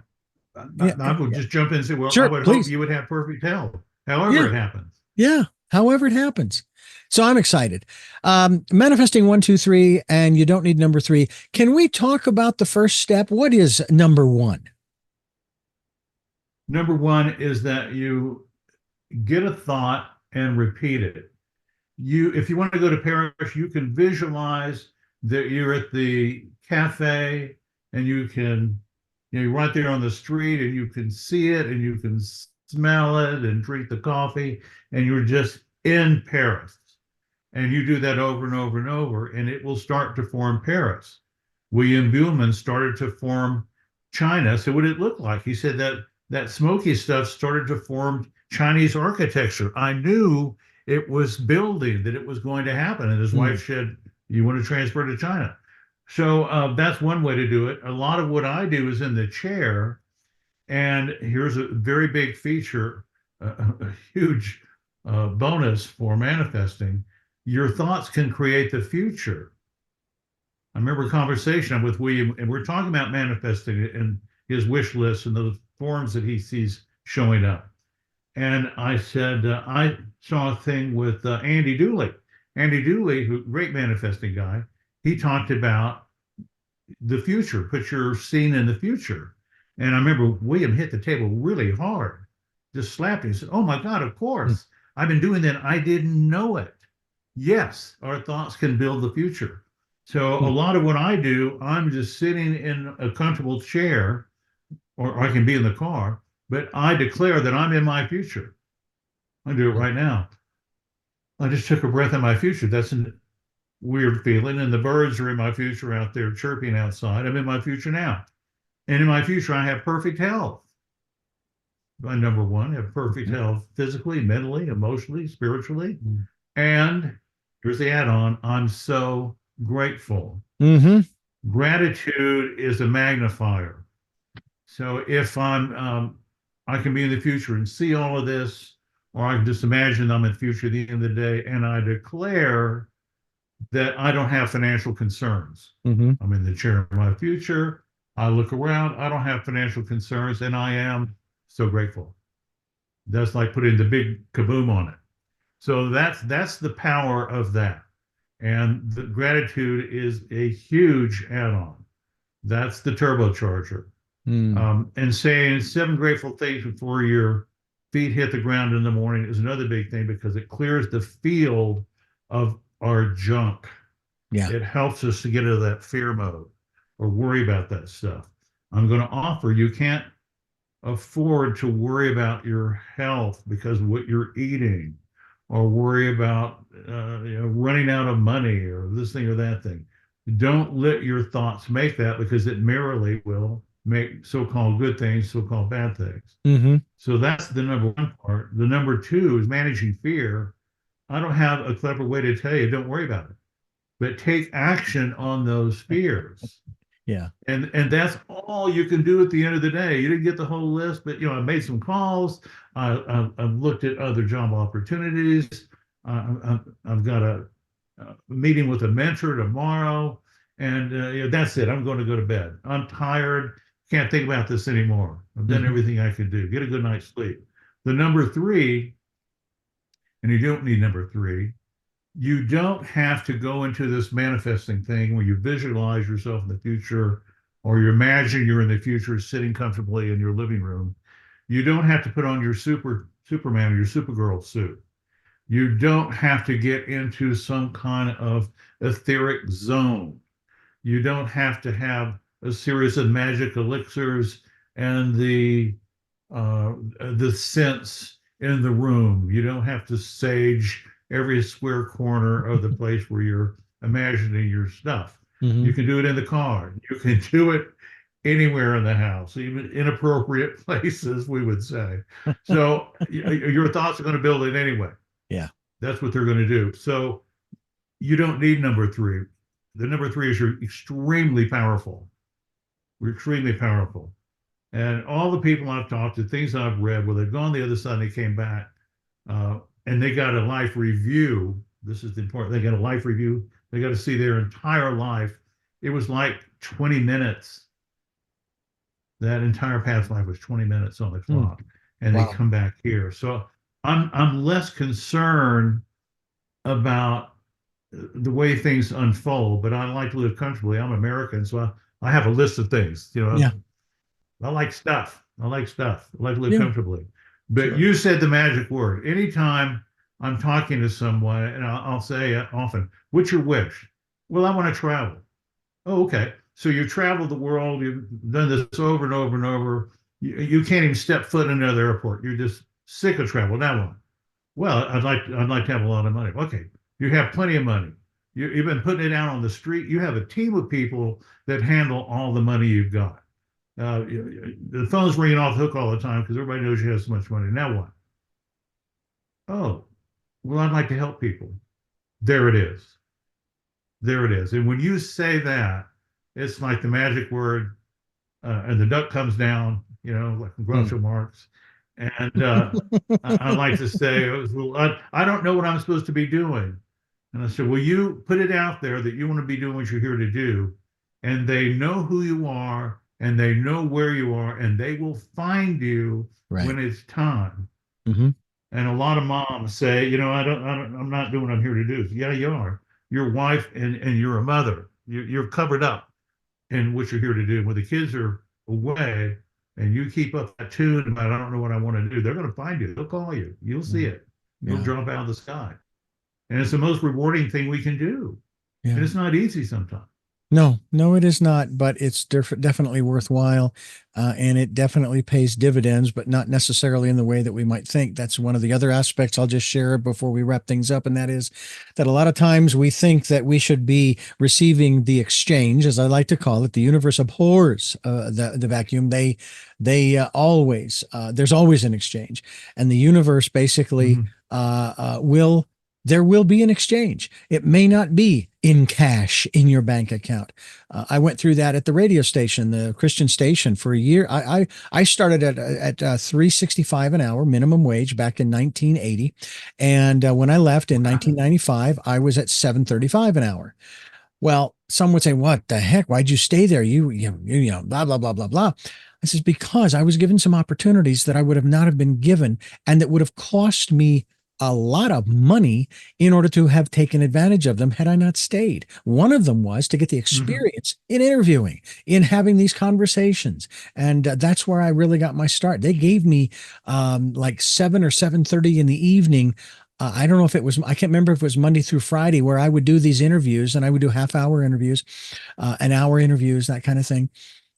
I would just jump in and say, well, Sure, I would please. hope you would have perfect health, however Yeah. it happens. Yeah. However it happens. So I'm excited. Manifesting 1, 2, 3, and you don't need number 3. Can we talk about the first step? What is number 1? Number 1 is that you get a thought and repeat it. If you want to go to Paris, you can visualize that you're at the cafe, and you can, you're right there on the street, and you can see it, and you can smell it and drink the coffee, and you're just in Paris. And you do that over and over and over, and it will start to form Paris. William Buhlman started to form China. So what did it look like? He said that smoky stuff started to form Chinese architecture. I knew it was building, that it was going to happen. And his wife said, you want to transfer to China? So that's one way to do it. A lot of what I do is in the chair. And here's a very big feature, a huge bonus for manifesting. Your thoughts can create the future. I remember a conversation with William, and we're talking about manifesting it and his wish list and the forms that he sees showing up. And I said, I saw a thing with Andy Dooley. Andy Dooley, who great manifesting guy, he talked about the future, put your scene in the future. And I remember William hit the table really hard, just slapped him. He said, oh my God, of course. I've been doing that. I didn't know it. Yes, our thoughts can build the future. So a lot of what I do, I'm just sitting in a comfortable chair, or I can be in the car, but I declare that I'm in my future. I do it right now. I just took a breath in my future. That's a weird feeling. And the birds are in my future out there chirping outside. I'm in my future now. And in my future, I have perfect health. My number one, have perfect health physically, mentally, emotionally, spiritually. And here's the add-on, I'm so grateful. Mm-hmm. Gratitude is a magnifier. So if I can be in the future and see all of this, or I can just imagine I'm in the future at the end of the day, and I declare that I don't have financial concerns. Mm-hmm. I'm in the chair of my future. I look around, I don't have financial concerns, and I am so grateful. That's like putting the big kaboom on it. So that's the power of that. And the gratitude is a huge add-on. That's the turbocharger. And saying 7 grateful things before your feet hit the ground in the morning is another big thing because it clears the field of our junk. Yeah. It helps us to get out of that fear mode or worry about that stuff. I'm going to offer you can't afford to worry about your health because of what you're eating or worry about running out of money or this thing or that thing. Don't let your thoughts make that because it merely will make so-called good things, so-called bad things. Mm-hmm. So that's the number one part. The number two is managing fear. I don't have a clever way to tell you, don't worry about it, but take action on those fears. Yeah. And that's all you can do at the end of the day. You didn't get the whole list, but I made some calls. I've looked at other job opportunities. I've got a meeting with a mentor tomorrow, and that's it. I'm going to go to bed. I'm tired. Can't think about this anymore. I've done everything I can do. Get a good night's sleep. The number three, and you don't need number three. You don't have to go into this manifesting thing where you visualize yourself in the future or you imagine you're in the future sitting comfortably in your living room. You don't have to put on your Superman or your Supergirl suit. You don't have to get into some kind of etheric zone. You don't have to have a series of magic elixirs and the sense in the room. You don't have to sage every square corner of the place where you're imagining your stuff. You can do it in the car. You can do it anywhere in the house, even inappropriate places, we would say. So your thoughts are going to build it anyway. Yeah. That's what they're going to do. So you don't need number three. The number three is you're extremely powerful. We're extremely powerful. And all the people I've talked to, things I've read, where they've gone the other side and they came back, and they got a life review. This is the important. They got a life review. They got to see their entire life. It was like 20 minutes. That entire past life was 20 minutes on the clock, and they come back here. So I'm less concerned about the way things unfold, but I like to live comfortably. I'm American, so I have a list of things. Yeah. I like stuff. I like to live comfortably. But you said the magic word. Anytime I'm talking to someone, and I'll say often, what's your wish? Well, I want to travel. Oh, okay. So you traveled the world. You've done this over and over and over. You can't even step foot in another airport. You're just sick of travel. Now what? Well, I'd like to have a lot of money. Okay. You have plenty of money. You've been putting it out on the street. You have a team of people that handle all the money you've got. The phone's ringing off the hook all the time because everybody knows you have so much money. Now what? Oh, well, I'd like to help people. There it is. There it is. And when you say that, it's like the magic word, and the duck comes down, like from Groucho Marx. And I like to say, well, I don't know what I'm supposed to be doing. And I said, well, you put it out there that you want to be doing what you're here to do. And they know who you are and they know where you are and they will find you when it's time. And a lot of moms say, I'm not doing what I'm here to do. Yeah, you are. You're a wife and you're a mother. You're covered up in what you're here to do. When the kids are away and you keep up that tune about, I don't know what I want to do, they're going to find you. They'll call you. You'll see it. It'll Yeah. drop out of the sky. And it's the most rewarding thing we can do. And Yeah. it's not easy sometimes. No, no, it is not, but it's definitely worthwhile, and it definitely pays dividends, but not necessarily in the way that we might think. That's one of the other aspects I'll just share before we wrap things up, and that is that a lot of times we think that we should be receiving the exchange, as I like to call it. The universe abhors the vacuum. They always there's always an exchange, and the universe basically Mhm. will there will be an exchange. It may not be in cash in your bank account. I went through that at the radio station, the Christian station, for a year. I started at 365 an hour minimum wage back in 1980, and when I left in 1995, I was at 735 an hour. Well, some would say, "What the heck? Why'd you stay there? Blah blah blah blah blah." I says, "Because I was given some opportunities that I would have not have been given, and that would have cost me a lot of money in order to have taken advantage of them had I not stayed." One of them was to get the Mhm. experience in interviewing, in having these conversations, and that's where I really got my start. They gave me like 7 or 7:30 in the evening. I don't know if it was, I can't remember if it was Monday through Friday, where I would do these interviews, and I would do half-hour interviews, an hour interviews, that kind of thing.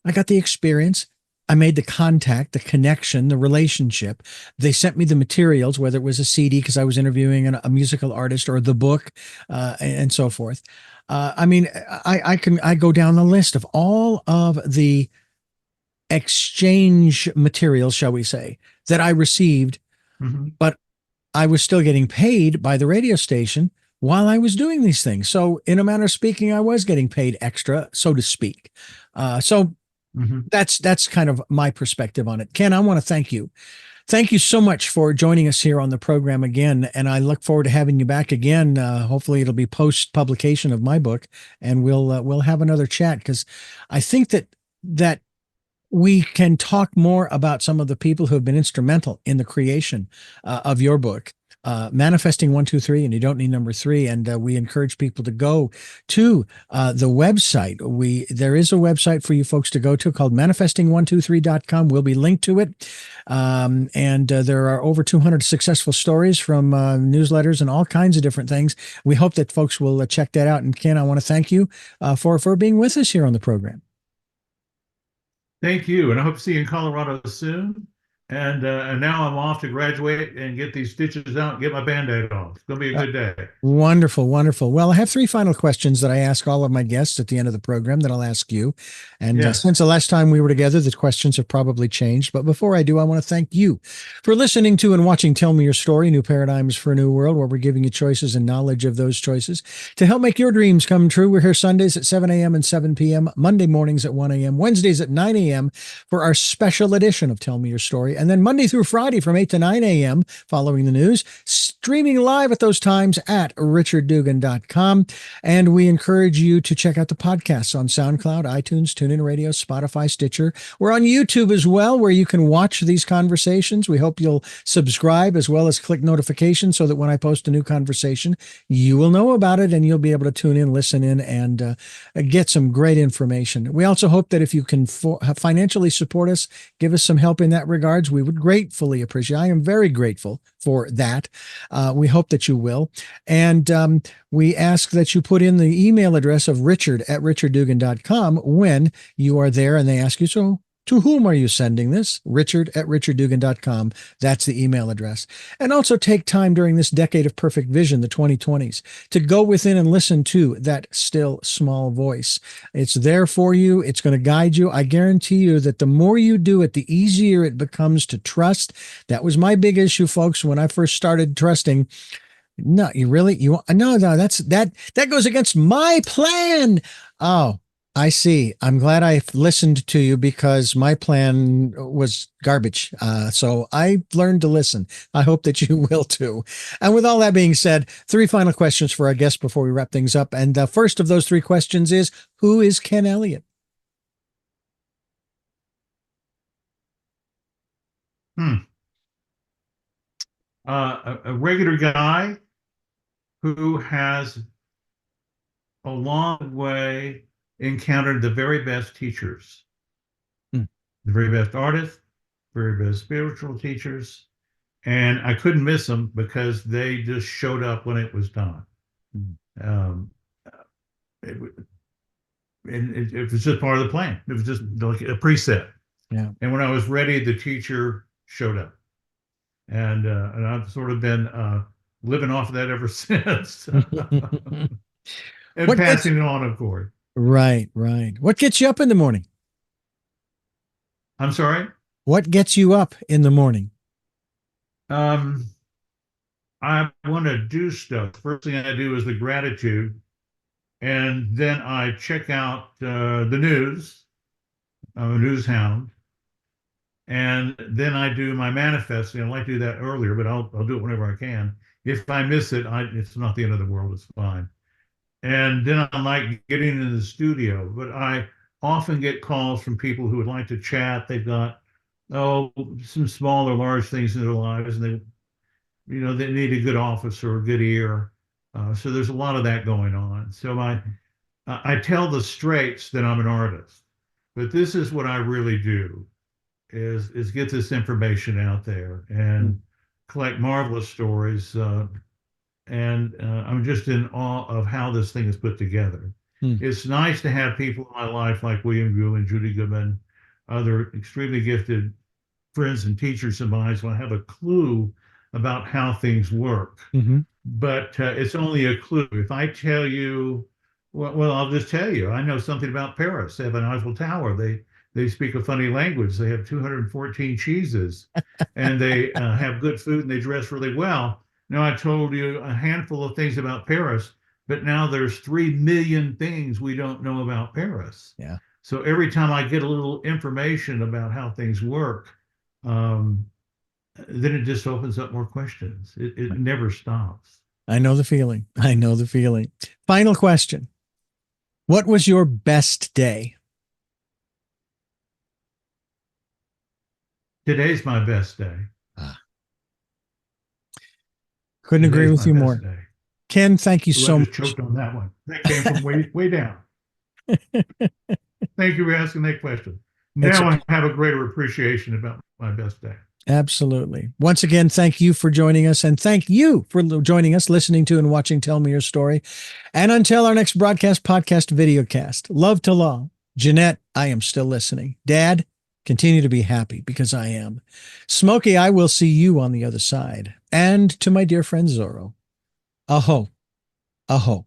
I got the experience. I made the contact, the connection, the relationship. They sent me the materials, whether it was a CD because I was interviewing a musical artist, or the book, and so forth. I mean, I go down the list of all of the exchange materials, shall we say, that I received, Mhm. but I was still getting paid by the radio station while I was doing these things. So, in a manner of speaking, I was getting paid extra, so to speak. So Mhm. that's kind of my perspective on it. Ken, I want to thank you. Thank you so much for joining us here on the program again, and I look forward to having you back again. Hopefully, it'll be post publication of my book, and we'll have another chat, because I think that we can talk more about some of the people who have been instrumental in the creation of your book, Manifesting 123, and you don't need number three. And we encourage people to go to the website. There is a website for you folks to go to called manifesting123.com. We'll be linked to it. And there are over 200 successful stories from newsletters and all kinds of different things. We hope that folks will check that out. And Ken, I want to thank you for being with us here on the program. Thank you. And I hope to see you in Colorado soon. And now I'm off to graduate and get these stitches out and get my Band-Aid off. It's going to be a Uh, good day. Wonderful, wonderful. Well, I have three final questions that I ask all of my guests at the end of the program that I'll ask you. And since Yes. the last time we were together, the questions have probably changed. But before I do, I want to thank you for listening to and watching Tell Me Your Story, New Paradigms for a New World, where we're giving you choices and knowledge of those choices to help make your dreams come true. We're here Sundays at 7 a.m. and 7 p.m., Monday mornings at 1 a.m., Wednesdays at 9 a.m. for our special edition of Tell Me Your Story. And then Monday through Friday from 8 to 9 a.m. following the news, streaming live at those times at richarddugan.com. And we encourage you to check out the podcasts on SoundCloud, iTunes, TuneIn Radio, Spotify, Stitcher. We're on YouTube as well, where you can watch these conversations. We hope you'll subscribe as well as click notifications so that when I post a new conversation, you will know about it and you'll be able to tune in, listen in, and get some great information. We also hope that if you can financially support us, give us some help in that regards, we would gratefully appreciate. I am very grateful for that. We hope that you will. And we ask that you put in the email address of richard@richarddugan.com when you are there and they ask you, "So to whom are you sending this?" richard@richarddugan.com. That's the email address. And also take time during this decade of perfect vision, the 2020s, to go within and listen to that still small voice. It's there for you. It's going to guide you. I guarantee you that the more you do it, the easier it becomes to trust. That was my big issue, folks, when I first started trusting. No, you really, no, that goes against my plan. Oh, I see. I'm glad I listened to you, because my plan was garbage. So I learned to listen. I hope that you will too. And with all that being said, three final questions for our guests before we wrap things up. And the first of those three questions is, who is Ken Elliot? Hmm. A regular guy who has along the way encountered the very best teachers, Hmm. the very best artists, very best spiritual teachers, and I couldn't miss them because they just showed up when it was time. Um, it, it was just part of the plan. It was just like a preset. Yeah. And when I was ready, the teacher showed up, and I've sort of been living off of that ever since, and What gets passing it on, of course. right, right. What gets you up in the morning? I'm sorry. What gets you up in the morning? Um, I want to do stuff. First thing I do is the gratitude, and then I check out the news. I'm a news hound, and then I do my manifesting. I like to do that earlier, but I'll do it whenever I can. If I miss it, it's not the end of the world. It's fine. And then I like getting in the studio, but I often get calls from people who would like to chat. They've got some small or large things in their lives, and they need a good office or a good ear. So there's a lot of that going on. So I tell the straights that I'm an artist, but this is what I really do is get this information out there and collect marvelous stories. And I'm just in awe of how this thing is put together. It's nice to have people in my life like William Gould and Judy Goodman, other extremely gifted friends and teachers of mine, so I have a clue about how things work. But it's only a clue. If I tell you, well, I'll just tell you. I know something about Paris. They have an Eiffel Tower. They speak a funny language. They have 214 cheeses, and they have good food, and they dress really well. Now, I told you a handful of things about Paris, but now there's 3 million things we don't know about Paris. Yeah. So every time I get a little information about how things work, then it just opens up more questions. It never stops. I know the feeling. I know the feeling. Final question. What was your best day? Today's my best day. Couldn't agree Today's with my you best more. day. Ken, thank you Ooh, so I much. just choked on that one. That came from way down. Thank you for asking that question. Now I have a greater appreciation about my best day. Absolutely. Once again, thank you for joining us, and thank you for joining us, listening to and watching Tell Me Your Story. And until our next broadcast, podcast, videocast, love to law. Jeanette, I am still listening. Dad, continue to be happy because I am. Smokey, I will see you on the other side. And to my dear friend Zorro, aho, aho.